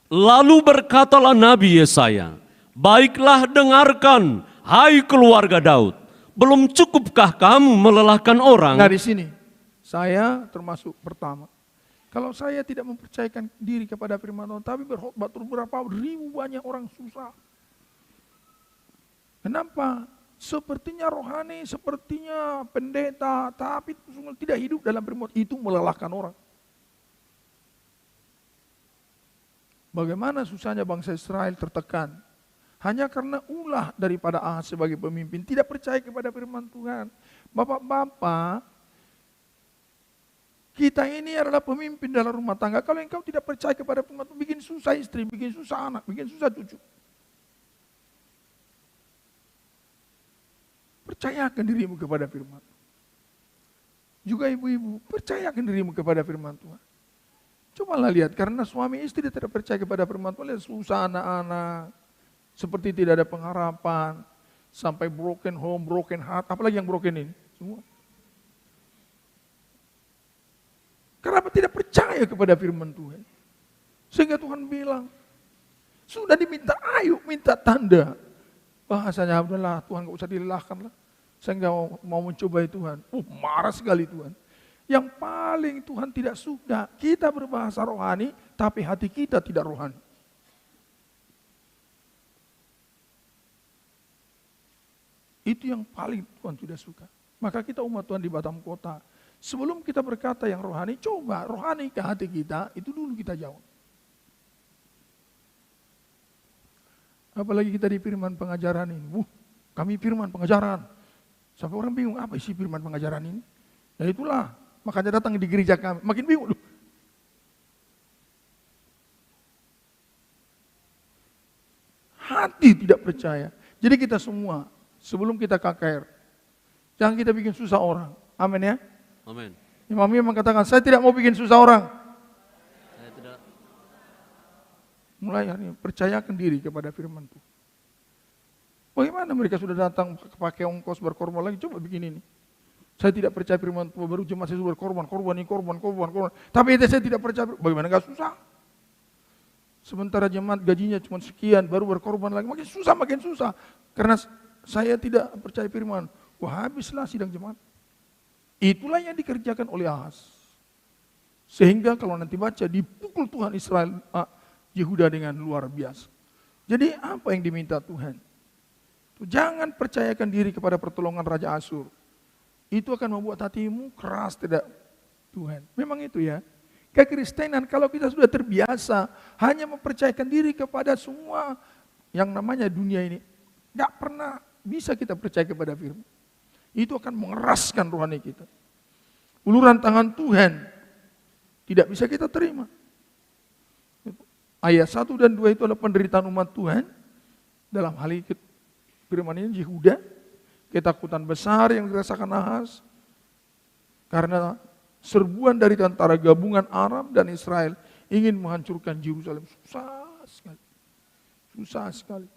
Lalu berkatalah Nabi Yesaya, baiklah dengarkan, hai keluarga Daud. Belum cukupkah kamu melelahkan orang? Nah di sini, saya termasuk pertama. Kalau saya tidak mempercayakan diri kepada firman Tuhan, tapi berkhotbah berapa ribu banyak orang susah. Kenapa? Sepertinya rohani, sepertinya pendeta, tapi tidak hidup dalam firman. Itu melelahkan orang. Bagaimana susahnya bangsa Israel tertekan. Hanya karena ulah daripada Ahaz sebagai pemimpin. Tidak percaya kepada firman Tuhan. Bapak-bapak, kita ini adalah pemimpin dalam rumah tangga. Kalau engkau tidak percaya kepada firman Tuhan, bikin susah istri, bikin susah anak, bikin susah cucu. Percayakan dirimu kepada firman Tuhan. Juga ibu-ibu, percayakan dirimu kepada firman Tuhan. Cobalah lihat, karena suami istri tidak percaya kepada firman Tuhan, lihat susah anak-anak, seperti tidak ada pengharapan, sampai broken home, broken heart, apalagi yang broken ini, semua. Kenapa tidak percaya kepada firman Tuhan? Sehingga Tuhan bilang, sudah diminta ayo, minta tanda. Bahasanya, udahlah Tuhan gak usah dilelahkan lah. Saya gak mau mencobai Tuhan. Marah sekali Tuhan. Yang paling Tuhan tidak suka, kita berbahasa rohani, tapi hati kita tidak rohani. Itu yang paling Tuhan tidak suka. Maka kita umat Tuhan di Batam Kota, sebelum kita berkata yang rohani, coba rohani ke hati kita, itu dulu kita jawab. Apalagi kita di firman pengajaran ini. Kami firman pengajaran. Sampai orang bingung, apa isi firman pengajaran ini? Ya itulah, makanya datang di gereja kami. Makin bingung. Hati tidak percaya. Jadi kita semua, sebelum kita KKR, jangan kita bikin susah orang. Amin ya? Amin. Imam mengatakan, saya tidak mau bikin susah orang. Saya tidak. Mulai hari ini, percayakan diri kepada firman Tuhan. Bagaimana mereka sudah datang pakai ongkos berkorban lagi, coba bikin ini. Saya tidak percaya firman Tuhan, baru jemaat saya sudah berkorban. Tapi itu saya tidak percaya, bagaimana gak susah. Sementara jemaat gajinya cuma sekian, baru berkorban lagi, makin susah. Karena saya tidak percaya firman. Wah habislah sidang jemaat. Itulah yang dikerjakan oleh Ahaz. Sehingga kalau nanti baca, dipukul Tuhan Israel, Yehuda dengan luar biasa. Jadi apa yang diminta Tuhan? Jangan percayakan diri kepada pertolongan Raja Asyur. Itu akan membuat hatimu keras tidak Tuhan. Memang itu ya. Kekristenan kalau kita sudah terbiasa hanya mempercayakan diri kepada semua yang namanya dunia ini, gak pernah bisa kita percaya kepada firman. Itu akan mengeraskan rohani kita. Uluran tangan Tuhan tidak bisa kita terima. Ayat 1 dan 2 itu adalah penderitaan umat Tuhan. Dalam hal ini firman ini Yehuda, ketakutan besar yang dirasakan Ahaz karena serbuan dari tentara gabungan Aram dan Israel ingin menghancurkan Yerusalem. Susah sekali.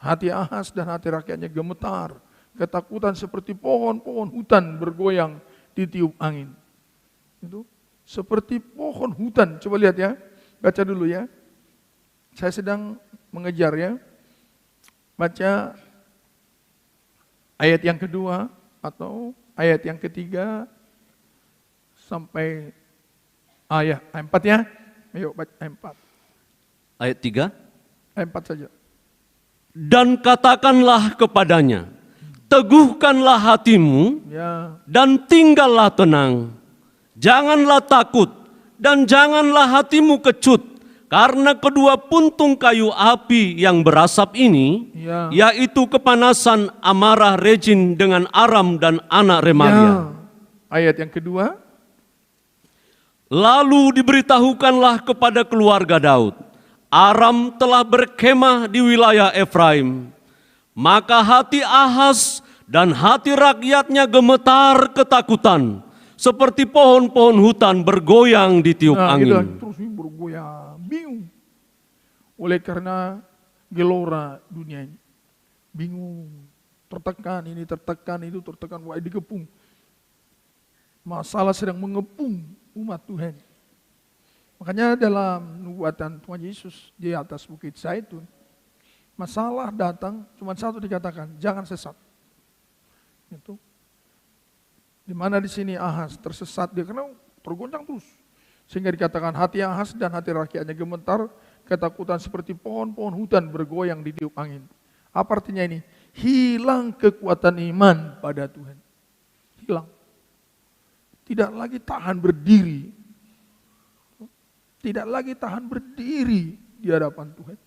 Hati Ahaz dan hati rakyatnya gemetar, ketakutan seperti pohon-pohon hutan bergoyang ditiup angin. Itu seperti pohon hutan. Coba lihat ya, baca dulu ya. Saya sedang mengejar ya. Baca ayat yang kedua atau ayat yang ketiga sampai ayat 4 ya. Ayo baca ayat 4. Ayat 3. Ayat 4 saja. Dan katakanlah kepadanya, teguhkanlah hatimu Ya. dan tinggallah tenang. Janganlah takut dan janganlah hatimu kecut, karena kedua puntung kayu api yang berasap ini, Ya. yaitu kepanasan amarah Rezin dengan Aram dan anak Remalia. Ya. Ayat yang kedua. Lalu diberitahukanlah kepada keluarga Daud, Aram telah berkemah di wilayah Efraim. Maka hati Ahaz dan hati rakyatnya gemetar ketakutan, seperti pohon-pohon hutan bergoyang di tiup Nah, angin. terus ini bergoyang, bingung. Oleh karena gelora dunia ini. Bingung, tertekan, ini tertekan, itu tertekan, wah dikepung. Masalah sedang mengepung umat Tuhan. Makanya dalam nubuatan Tuhan Yesus di atas bukit Zaitun, masalah datang cuma satu dikatakan, jangan sesat. Itu. Di mana di sini Ahaz tersesat dia karena tergoncang terus. Sehingga dikatakan hati Ahaz dan hati rakyatnya gemetar, ketakutan seperti pohon-pohon hutan bergoyang di tiup angin. Apa artinya ini? Hilang kekuatan iman pada Tuhan. Hilang. Tidak lagi tahan berdiri. Tidak lagi tahan berdiri di hadapan Tuhan.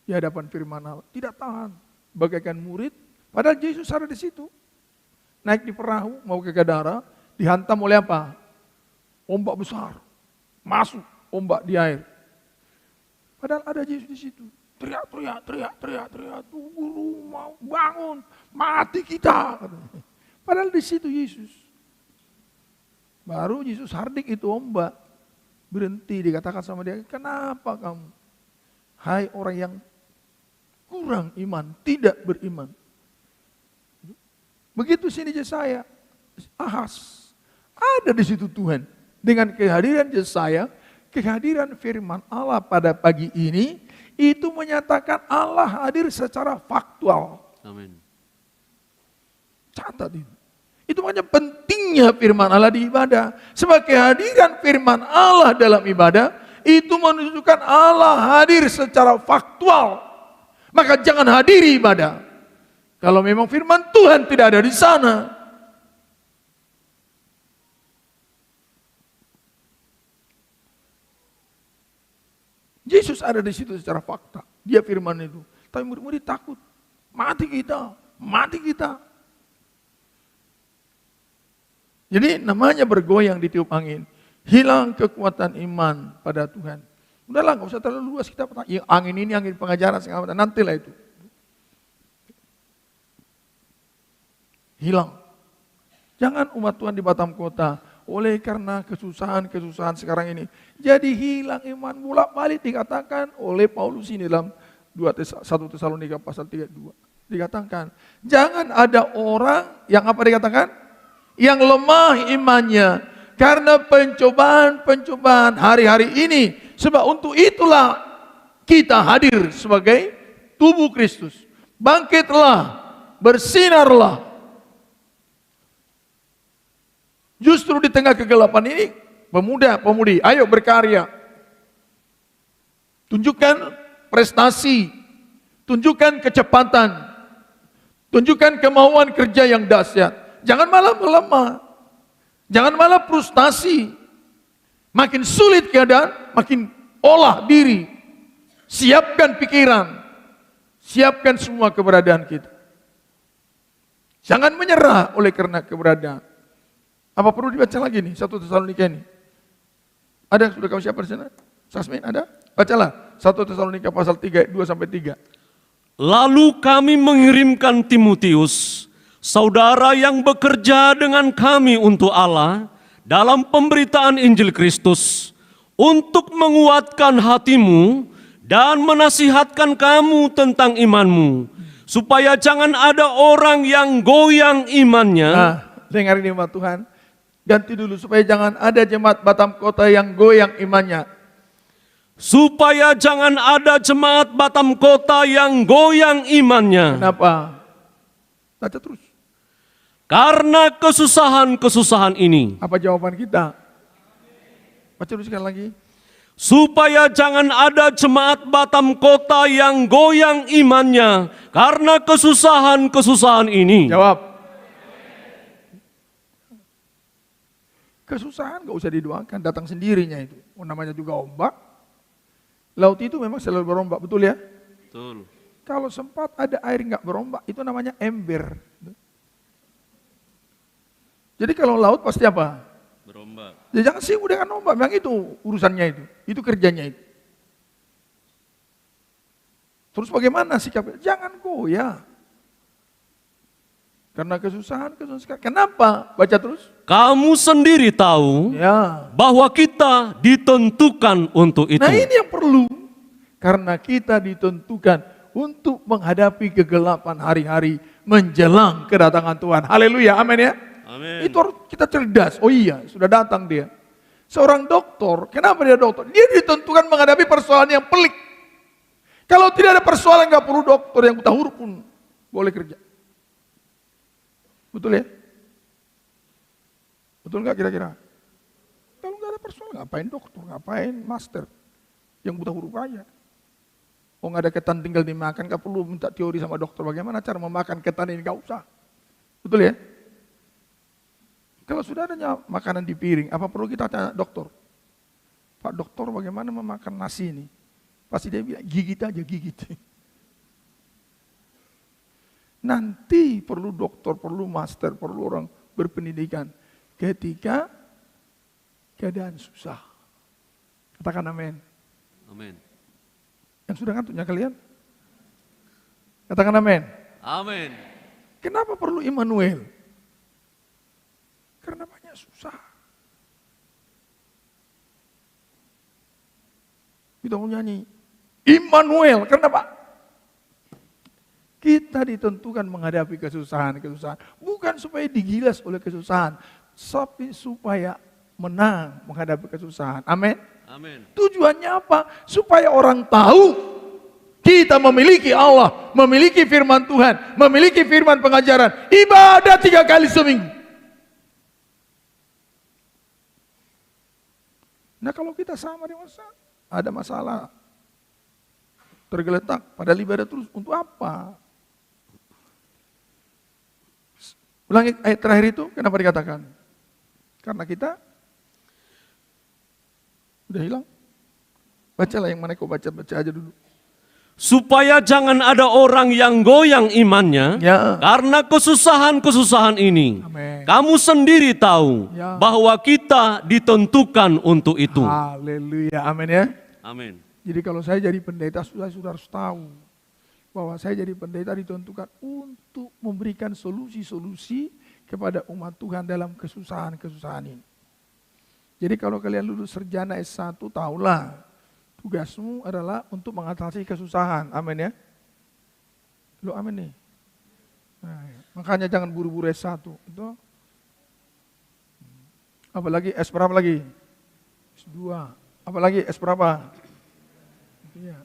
Di hadapan firman Allah. Tidak tahan. Bagaikan murid. Padahal Yesus ada di situ. Naik di perahu, mau ke Gadara. Dihantam oleh apa? Ombak besar. Masuk ombak di air. Padahal ada Yesus di situ. Teriak. Guru mau bangun. Mati kita. Padahal di situ Yesus. Baru Yesus hardik itu ombak. Berhenti, dikatakan sama dia, kenapa kamu? Hai orang yang kurang iman, tidak beriman. Begitu sini Yesaya, Ahaz. Ada di situ Tuhan. Dengan kehadiran Yesaya, kehadiran firman Allah pada pagi ini, itu menyatakan Allah hadir secara faktual. Amin. Catat ini. Itu makanya pentingnya firman Allah di ibadah. Sebab kehadiran firman Allah dalam ibadah, itu menunjukkan Allah hadir secara faktual. Maka jangan hadiri ibadah. Kalau memang firman Tuhan tidak ada di sana. Yesus ada di situ secara fakta. Dia firman itu. Tapi murid-murid takut. Mati kita. Jadi namanya bergoyang di tiup angin. Hilang kekuatan iman pada Tuhan. Udahlah, gak usah terlalu luas kita. Angin ini angin pengajaran segala macam. Nantilah itu. Hilang. Jangan umat Tuhan di Batam Kota. Oleh karena kesusahan sekarang ini. Jadi hilang iman, bolak-balik dikatakan oleh Paulus ini dalam 1 Tesalonika pasal 32. Dikatakan, jangan ada orang yang apa dikatakan? Yang lemah imannya karena pencobaan hari-hari ini. Sebab untuk itulah kita hadir sebagai tubuh Kristus. Bangkitlah, bersinarlah. Justru di tengah kegelapan ini, pemuda-pemudi, ayo berkarya. Tunjukkan prestasi, tunjukkan kecepatan, tunjukkan kemauan kerja yang dahsyat. Jangan malah melemah. Jangan malah frustasi. Makin sulit keadaan, makin olah diri. Siapkan pikiran. Siapkan semua keberadaan kita. Jangan menyerah oleh karena keberadaan. Apa perlu dibaca lagi nih, 1 Tesalonika ini? Ada, sudah kamu siapa di sana? Sasmin, ada? Bacalah, 1 Tesalonika pasal 3, 2-3. Lalu kami mengirimkan Timotius, saudara yang bekerja dengan kami untuk Allah dalam pemberitaan Injil Kristus, untuk menguatkan hatimu dan menasihatkan kamu tentang imanmu, supaya jangan ada orang yang goyang imannya. Nah, dengar ini umat Tuhan, Ganti dulu, supaya jangan ada jemaat Batam Kota yang goyang imannya. Supaya jangan ada jemaat Batam Kota yang goyang imannya. Kenapa? Baca terus. Karena kesusahan-kesusahan ini. Apa jawaban kita? Baca terus sekali lagi. Supaya jangan ada jemaat Batam Kota yang goyang imannya karena kesusahan-kesusahan ini. Jawab. Kesusahan gak usah didoakan, datang sendirinya itu. Namanya juga ombak. Laut itu memang selalu berombak, betul ya? Betul. Kalau sempat ada air nggak berombak, itu namanya ember. Jadi kalau laut pasti apa? Berombak. Ya jangan sibuk dengan ombak, memang itu urusannya itu kerjanya itu. Terus bagaimana sikapnya? Jangan goyah. Karena kesusahan. Kenapa? Baca terus. Kamu sendiri tahu Ya. bahwa kita ditentukan untuk itu. Nah ini yang perlu. Karena kita ditentukan untuk menghadapi kegelapan hari-hari menjelang kedatangan Tuhan. Haleluya, amin ya. Amin. Itu harus kita cerdas. Oh iya, sudah datang dia. Seorang dokter, kenapa dia dokter? Dia ditentukan menghadapi persoalan yang pelik. Kalau tidak ada persoalan, nggak perlu dokter, yang buta huruf pun boleh kerja. Betul ya? Betul nggak kira-kira? Kalau nggak ada persoalan, ngapain dokter, ngapain master? Yang buta huruf aja. Oh nggak ada ketan tinggal dimakan, nggak perlu minta teori sama dokter. Bagaimana cara memakan ketan ini, nggak usah. Betul ya? Kalau sudah adanya makanan di piring, apa perlu kita tanya dokter? Pak dokter, bagaimana memakan nasi ini? Pasti dia bilang, gigit aja, gigit. Nanti perlu dokter, perlu master, perlu orang berpendidikan. Ketika keadaan susah. Katakan amin. Amin. Yang sudah ngantuknya kalian? Katakan amin. Amin. Kenapa perlu Immanuel? Karena banyak susah. Kita mau nyanyi Immanuel, kenapa? Kita ditentukan menghadapi kesusahan-kesusahan. Bukan supaya digilas oleh kesusahan, tapi supaya menang menghadapi kesusahan. Amin. Amin. Tujuannya apa? Supaya orang tahu kita memiliki Allah, memiliki firman Tuhan, memiliki firman pengajaran. Ibadah 3 kali seminggu. Nah kalau kita sama dengan ada masalah, tergeletak, padahal ibadah terus untuk apa? Ulangi ayat terakhir itu, kenapa dikatakan? Karena kita udah hilang. Bacalah yang mana kau baca aja dulu. Supaya jangan ada orang yang goyang imannya Ya. karena kesusahan-kesusahan ini. Amin. Kamu sendiri tahu Ya. bahwa kita ditentukan untuk itu. Haleluya, amin ya. Amin. Jadi kalau saya jadi pendeta, sudah harus tahu bahwa saya jadi pendeta ditentukan untuk memberikan solusi-solusi kepada umat Tuhan dalam kesusahan-kesusahan ini. Jadi kalau kalian lulus sarjana S1, tahulah tugasmu adalah untuk mengatasi kesusahan. Amin ya. Lo amin nih. Nah, ya. Makanya jangan buru-buru S1. Itu. Apalagi S berapa lagi? S2. Apalagi S berapa? Ya.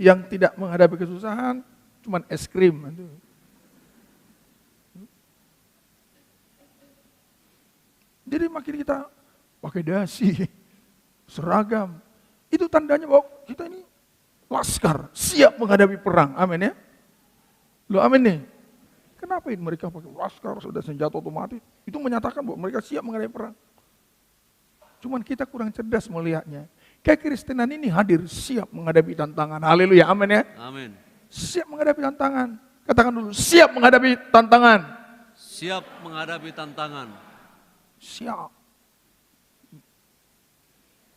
Yang tidak menghadapi kesusahan cuman es krim. Itu. Jadi makin kita pakai dasi, seragam, itu tandanya bahwa kita ini laskar, siap menghadapi perang. Amin ya. Lo amin nih. Kenapa ini mereka pakai laskar, sudah senjata otomatis? Itu menyatakan bahwa mereka siap menghadapi perang. Cuman kita kurang cerdas melihatnya. Kekristenan ini hadir siap menghadapi tantangan. Haleluya, amin ya. Amin. Siap menghadapi tantangan. Katakan dulu, siap menghadapi tantangan. Siap menghadapi tantangan. Siap.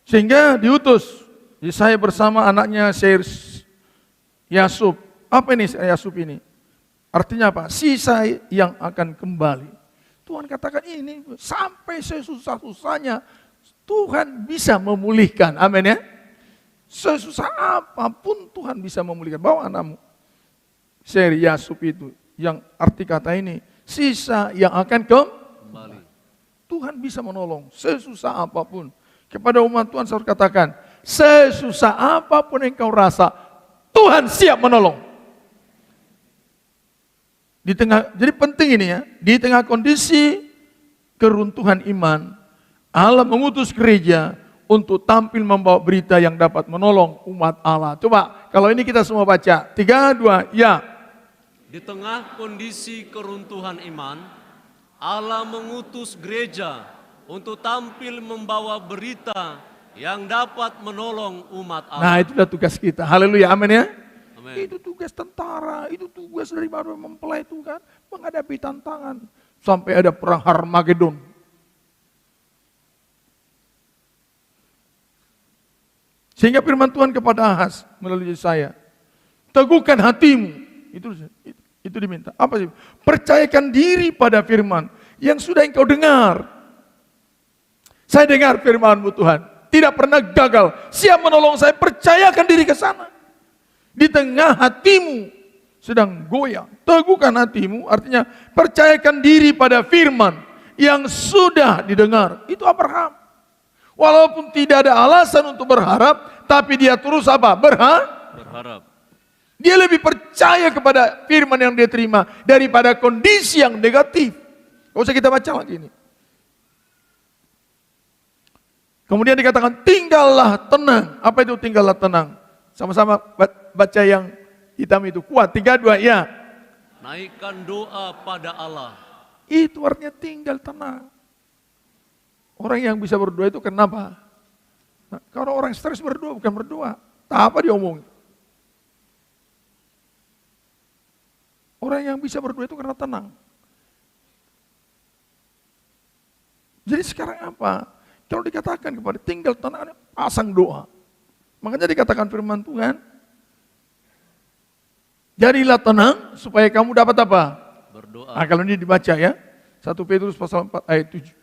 Sehingga diutus Yesaya bersama anaknya Seir Yasub. Apa ini Yasub ini? Artinya apa? Sisa yang akan kembali. Tuhan katakan ini sampai sesusah-susahnya Tuhan bisa memulihkan. Amin ya. Sesusah apapun Tuhan bisa memulihkan. Bawa anakmu. Seir Yasub itu. Yang arti kata ini, sisa yang akan kembali. Tuhan bisa menolong sesusah apapun. Kepada umat Tuhan saya harus katakan, sesusah apapun yang kau rasa, Tuhan siap menolong. Jadi penting ini ya, di tengah kondisi keruntuhan iman, Allah mengutus gereja untuk tampil membawa berita yang dapat menolong umat Allah. Coba, kalau ini kita semua baca. 3, 2, ya. Di tengah kondisi keruntuhan iman, Allah mengutus gereja untuk tampil membawa berita yang dapat menolong umat Allah. Nah, itulah tugas kita. Haleluya, amin ya. Amin. Itu tugas tentara, itu tugas dari baru mempelai Tuhan, menghadapi tantangan. Sampai ada perang Harmagedon. Sehingga firman Tuhan kepada Ahaz melalui saya, teguhkan hatimu. Itu diminta. Apa sih? Percayakan diri pada firman yang sudah engkau dengar. Saya dengar firman-Mu Tuhan, tidak pernah gagal, siap menolong saya, percayakan diri ke sana. Di tengah hatimu sedang goyah, teguhkan hatimu, artinya percayakan diri pada firman yang sudah didengar. Itu Abraham. Walaupun tidak ada alasan untuk berharap, tapi dia terus apa? Berharap. Dia lebih percaya kepada firman yang dia terima daripada kondisi yang negatif. Gak usah kita baca lagi ini. Kemudian dikatakan tinggallah tenang. Apa itu tinggallah tenang? Sama-sama baca yang hitam itu. Kuat, 3, 2, ya. Naikkan doa pada Allah. Itu artinya tinggal tenang. Orang yang bisa berdoa itu kenapa? Nah, kalau orang stres berdoa bukan berdoa. Tak apa diomongin. Orang yang bisa berdoa itu karena tenang. Jadi sekarang apa? Kalau dikatakan kepada tinggal tenang, pasang doa. Makanya dikatakan firman Tuhan, jadilah tenang supaya kamu dapat apa? Berdoa. Nah, kalau ini dibaca ya, 1 Petrus pasal 4 ayat 7.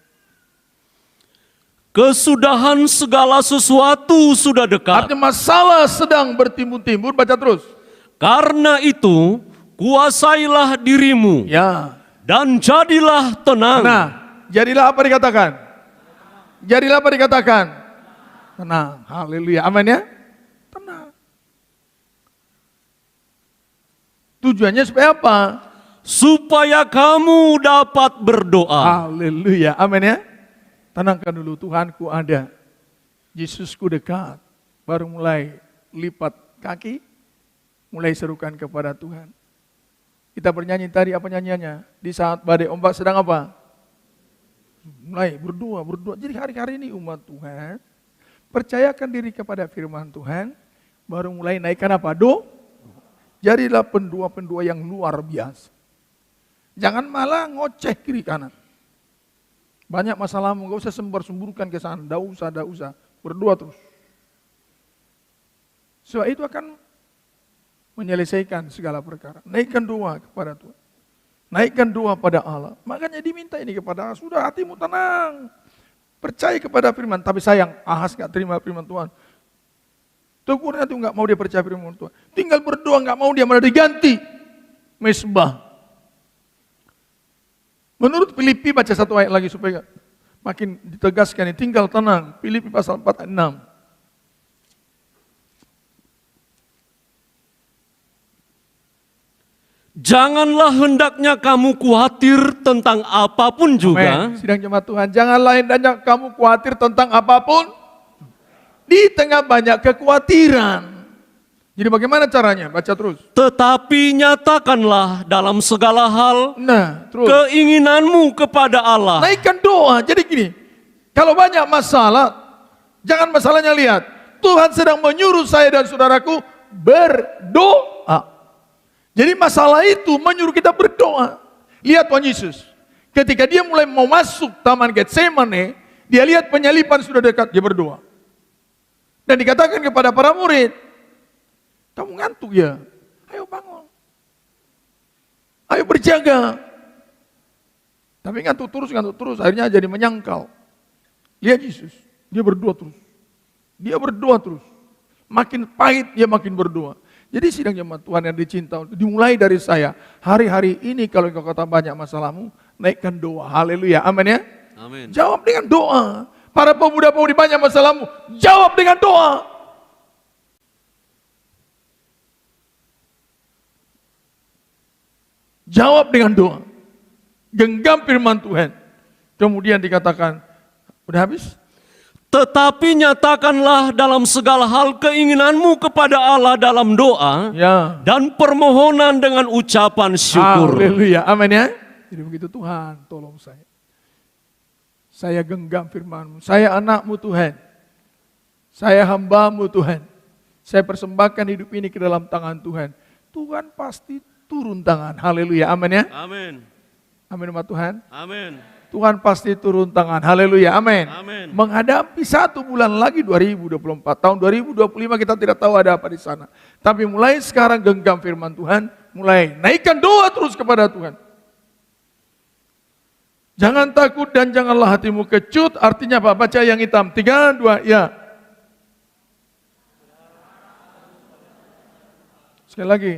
Kesudahan segala sesuatu sudah dekat. Artinya masalah sedang bertimbun-timbun, baca terus. Karena itu, kuasailah dirimu. Ya. Dan jadilah tenang. Nah, jadilah apa dikatakan? Jadilah apa dikatakan? Tenang. Haleluya. Amin ya? Tenang. Tujuannya supaya apa? Supaya kamu dapat berdoa. Haleluya. Amin ya? Tenangkan dulu, Tuhanku ada. Yesusku dekat. Baru mulai lipat kaki, mulai serukan kepada Tuhan. Kita bernyanyi tadi, apa nyanyiannya? Di saat badai ombak sedang apa? Mulai berdoa. Jadi hari-hari ini umat Tuhan, percayakan diri kepada firman Tuhan, baru mulai naikkan apa? Jadilah pendua-pendua yang luar biasa. Jangan malah ngoceh kiri kanan. Banyak masalahmu, gak usah sembar-semburkan ke sana, dah usah. Berdoa terus. Sebab itu akan menyelesaikan segala perkara. Naikkan doa kepada Tuhan. Naikkan doa pada Allah. Makanya diminta ini kepada Allah. Sudah hatimu tenang. Percaya kepada firman. Tapi sayang, Ahaz gak terima firman Tuhan. Tegurnya itu gak mau dia percaya firman Tuhan. Tinggal berdoa gak mau dia malah diganti. Mesbah. Menurut Filipi, baca satu ayat lagi supaya makin ditegaskan ini. Tinggal tenang. Filipi pasal 4 ayat 6. Janganlah hendaknya kamu khawatir tentang apapun juga. Amen. Sidang jemaat Tuhan, janganlah hendaknya kamu khawatir tentang apapun. Di tengah banyak kekhawatiran. Jadi bagaimana caranya? Baca terus. Tetapi nyatakanlah dalam segala hal Terus. keinginanmu kepada Allah. Naikkan doa. Jadi gini, kalau banyak masalah, jangan masalahnya lihat. Tuhan sedang menyuruh saya dan saudaraku berdoa. Jadi masalah itu menyuruh kita berdoa. Lihat Tuhan Yesus. Ketika dia mulai mau masuk taman Getsemane, dia lihat penyaliban sudah dekat, dia berdoa. Dan dikatakan kepada para murid, kamu ngantuk ya? Ayo bangun. Ayo berjaga. Tapi ngantuk terus. Akhirnya jadi menyangkal. Lihat Yesus. Dia berdoa terus. Makin pahit dia makin berdoa. Jadi sidang jemaat Tuhan yang dicinta, dimulai dari saya. Hari-hari ini kalau engkau kata banyak masalahmu, naikkan doa. Haleluya. Amin ya. Amin. Jawab dengan doa. Para pemuda-pemudi banyak masalahmu, jawab dengan doa. Jawab dengan doa. Genggam firman Tuhan. Kemudian dikatakan, udah habis? Tetapi nyatakanlah dalam segala hal keinginanmu kepada Allah dalam doa Ya. dan permohonan dengan ucapan syukur. Haleluya. Amin ya. Jadi begitu, Tuhan tolong saya. Saya genggam firman-Mu. Saya anak-Mu Tuhan. Saya hamba-Mu Tuhan. Saya persembahkan hidup ini ke dalam tangan Tuhan. Tuhan pasti turun tangan. Haleluya. Amin ya. Amin. Amin sama Tuhan. Amin. Tuhan pasti turun tangan. Haleluya. Amin. Amin. Menghadapi 1 bulan lagi 2024. Tahun 2025 kita tidak tahu ada apa di sana. Tapi mulai sekarang genggam firman Tuhan. Mulai naikkan doa terus kepada Tuhan. Jangan takut dan janganlah hatimu kecut. Artinya apa? Baca yang hitam. 3, 2, ya. Sekali lagi.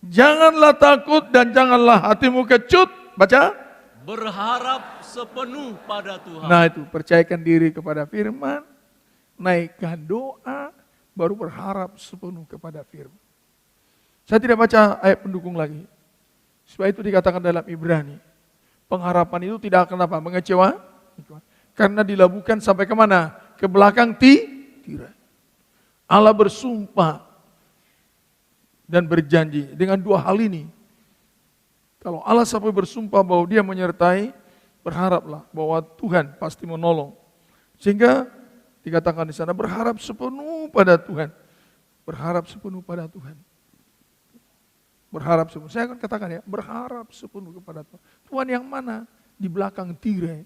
Janganlah takut dan janganlah hatimu kecut. Baca. Berharap sepenuh pada Tuhan. Nah itu, percayakan diri kepada firman. Naikkan doa. Baru berharap sepenuh kepada firman. Saya tidak baca ayat pendukung lagi. Sebab itu dikatakan dalam Ibrani. Pengharapan itu tidak akan apa? Mengecewa. Karena dilabuhkan sampai kemana? Ke belakang tirai. Allah bersumpah dan berjanji dengan dua hal ini. Kalau Allah sampai bersumpah bahwa dia menyertai, berharaplah bahwa Tuhan pasti menolong. Sehingga dikatakan di sana berharap sepenuh pada Tuhan. Berharap sepenuh pada Tuhan. Berharap sepenuh. Saya akan katakan ya, berharap sepenuh kepada Tuhan. Tuhan yang mana? Di belakang tirai.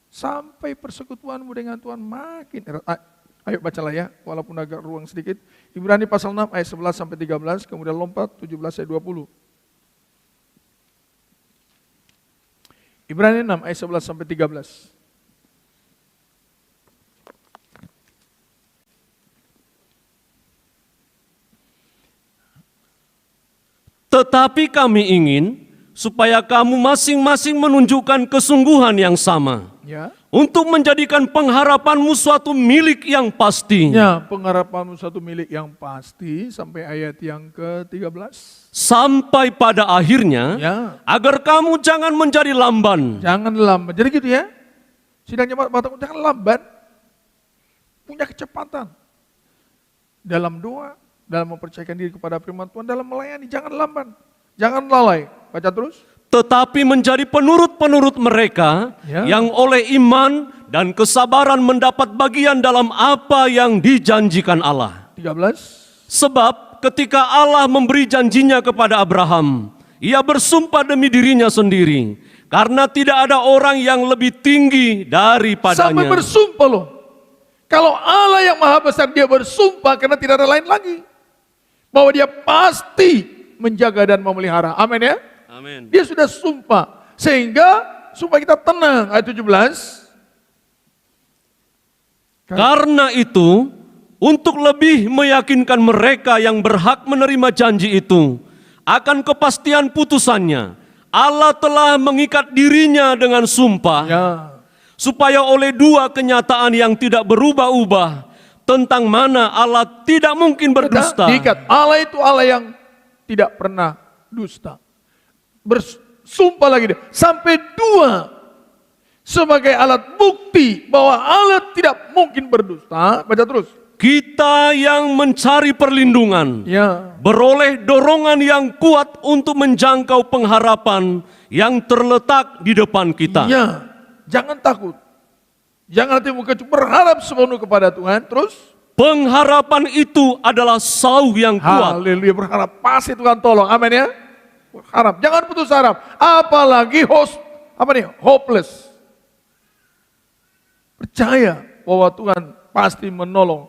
Sampai persekutuanmu dengan Tuhan makin erat. Ayo bacalah ya, walaupun agak ruang sedikit. Ibrani pasal 6 ayat 11 sampai 13, kemudian lompat 17 ayat 20. Ibrani 6 ayat 11 sampai 13. Tetapi kami ingin supaya kamu masing-masing menunjukkan kesungguhan yang sama. Ya. Untuk menjadikan pengharapanmu suatu milik yang pasti. Ya, pengharapanmu suatu milik yang pasti sampai ayat yang ke-13. Sampai pada akhirnya, Ya. agar kamu jangan menjadi lamban. Jangan lambat. Jadi gitu ya. Sidangnya Batak, jangan lambat. Punya kecepatan. Dalam doa, dalam mempercayakan diri kepada firman Tuhan, dalam melayani, jangan lambat. Jangan lalai. Baca terus. Tetapi menjadi penurut-penurut mereka Ya. yang oleh iman dan kesabaran mendapat bagian dalam apa yang dijanjikan Allah. 13. Sebab ketika Allah memberi janjinya kepada Abraham, ia bersumpah demi dirinya sendiri, karena tidak ada orang yang lebih tinggi daripadanya. Sampai bersumpah loh. Kalau Allah yang maha besar dia bersumpah karena tidak ada lain lagi. Bahwa dia pasti menjaga dan memelihara. Amin ya. Amin. Dia sudah sumpah. Sehingga supaya kita tenang. Ayat 17. Karena itu, untuk lebih meyakinkan mereka yang berhak menerima janji itu akan kepastian putusannya, Allah telah mengikat dirinya dengan sumpah, Ya. supaya oleh dua kenyataan yang tidak berubah-ubah tentang mana Allah tidak mungkin berdusta. Diikat. Allah itu Allah yang tidak pernah dusta. Bersumpah lagi dia. Sampai dua. Sebagai alat bukti bahwa Allah tidak mungkin berdusta. Baca terus. Kita yang mencari perlindungan, Ya. beroleh dorongan yang kuat untuk menjangkau pengharapan yang terletak di depan kita. Ya. Jangan takut. Jangan hatimu kecut. Berharap sepenuh kepada Tuhan. Terus. Pengharapan itu adalah sauh yang kuat. Haleluya. Berharap. Pasti Tuhan tolong. Amin ya. Berharap. Jangan putus harap. Apalagi hopeless. Percaya bahwa Tuhan pasti menolong.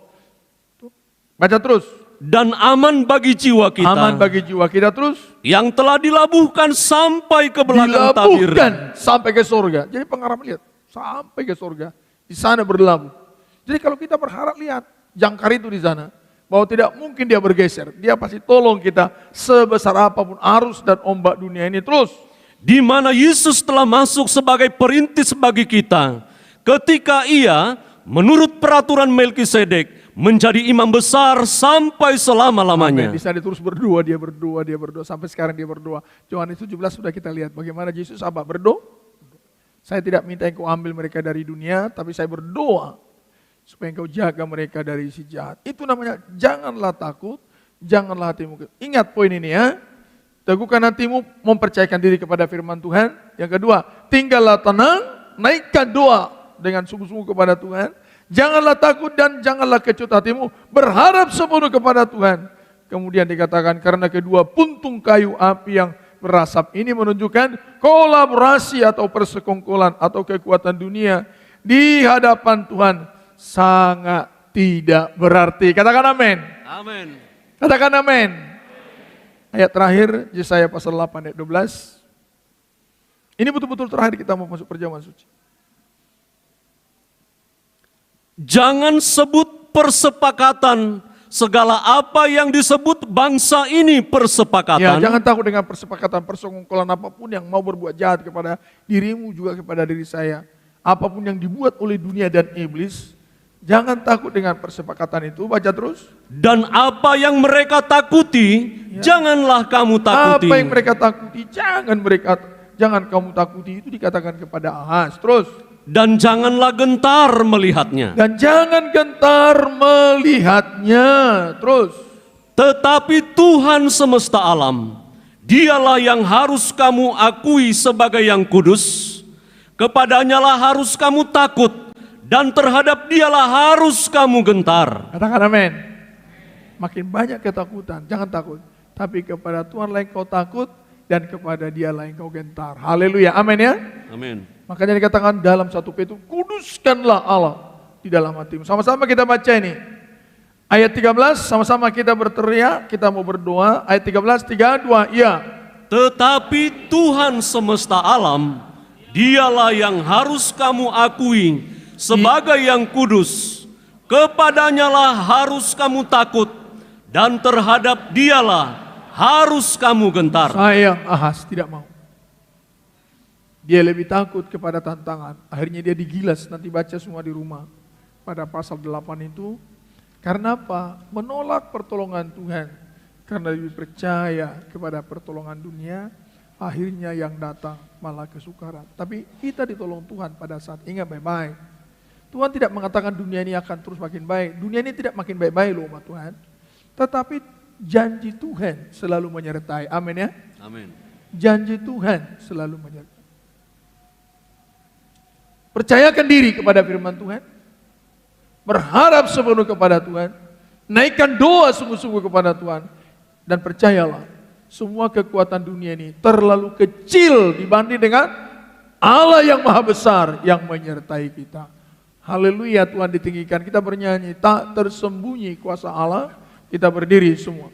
Baca terus. Dan aman bagi jiwa kita. Aman bagi jiwa kita terus. Yang telah dilabuhkan sampai ke belakang tabir. Dilabuhkan sampai ke surga. Jadi pengharapan lihat. Sampai ke surga. Di sana berlabuh. Jadi kalau kita berharap lihat. Jangkar itu di sana. Bahwa tidak mungkin dia bergeser. Dia pasti tolong kita sebesar apapun arus dan ombak dunia ini. Terus. di mana Yesus telah masuk sebagai perintis bagi kita ketika ia menurut peraturan Melkisedek menjadi imam besar sampai selama-lamanya. Bisa dia terus berdoa, dia berdoa, sampai sekarang dia berdoa. Yohanes 17 sudah kita lihat bagaimana Yesus berdoa. Saya tidak minta engkau ambil mereka dari dunia, tapi saya berdoa supaya engkau jaga mereka dari si jahat. Itu namanya janganlah takut, janganlah hatimu. Ingat poin ini ya. Teguhkan hatimu, mempercayakan diri kepada firman Tuhan. Yang kedua, tinggallah tenang, naikkan doa dengan sungguh-sungguh kepada Tuhan. Janganlah takut dan janganlah kecut hatimu, berharap sepenuh kepada Tuhan. Kemudian dikatakan karena kedua puntung kayu api yang berasap ini menunjukkan kolaborasi atau persekongkolan atau kekuatan dunia di hadapan Tuhan sangat tidak berarti. Katakan amin. Amin. Katakan amin. Ayat terakhir Yesaya pasal 8 ayat 12. Ini betul-betul terakhir kita mau masuk perjamuan suci. Jangan sebut persepakatan segala apa yang disebut bangsa ini persepakatan. Ya, jangan takut dengan persepakatan, persekongkolan apapun yang mau berbuat jahat kepada dirimu juga kepada diri saya. Apapun yang dibuat oleh dunia dan iblis, jangan takut dengan persepakatan itu. Baca terus. Dan apa yang mereka takuti, janganlah kamu takuti. Apa yang mereka takuti, jangan kamu takuti. Itu dikatakan kepada Ahaz. Terus. Dan janganlah gentar melihatnya. Dan jangan gentar melihatnya. Terus. Tetapi Tuhan semesta alam, dialah yang harus kamu akui sebagai yang kudus. Kepadanya lah harus kamu takut. Dan terhadap dialah harus kamu gentar. Katakan amin. Makin banyak ketakutan, jangan takut. Tapi kepada Tuhan lah engkau takut. Dan kepada dia lah engkau gentar. Haleluya, amin ya. Amin. Makanya dikatakan dalam 1 Petrus, kuduskanlah Allah di dalam hatimu. Sama-sama kita baca ini. Ayat 13, sama-sama kita berteriak, kita mau berdoa. Ayat 13, 3, 2, iya. Tetapi Tuhan semesta alam, dialah yang harus kamu akui sebagai yang kudus. Kepadanya lah harus kamu takut. Dan terhadap dialah harus kamu gentar. Sayang Ahaz tidak mau. Dia lebih takut kepada tantangan. Akhirnya dia digilas, nanti baca semua di rumah. Pada pasal 8 itu. Karena apa? Menolak pertolongan Tuhan. Karena lebih percaya kepada pertolongan dunia. Akhirnya yang datang malah kesukaran. Tapi kita ditolong Tuhan pada saat ingat baik-baik. Tuhan tidak mengatakan dunia ini akan terus makin baik. Dunia ini tidak makin baik-baik loh umat Tuhan. Tetapi janji Tuhan selalu menyertai. Amin ya. Amin. Janji Tuhan selalu menyertai. Percayakan diri kepada firman Tuhan. Berharap sepenuh kepada Tuhan. Naikkan doa sungguh-sungguh kepada Tuhan. Dan percayalah, semua kekuatan dunia ini terlalu kecil dibanding dengan Allah yang maha besar yang menyertai kita. Haleluya, Tuhan ditinggikan. Kita bernyanyi, tak tersembunyi kuasa Allah. Kita berdiri semua.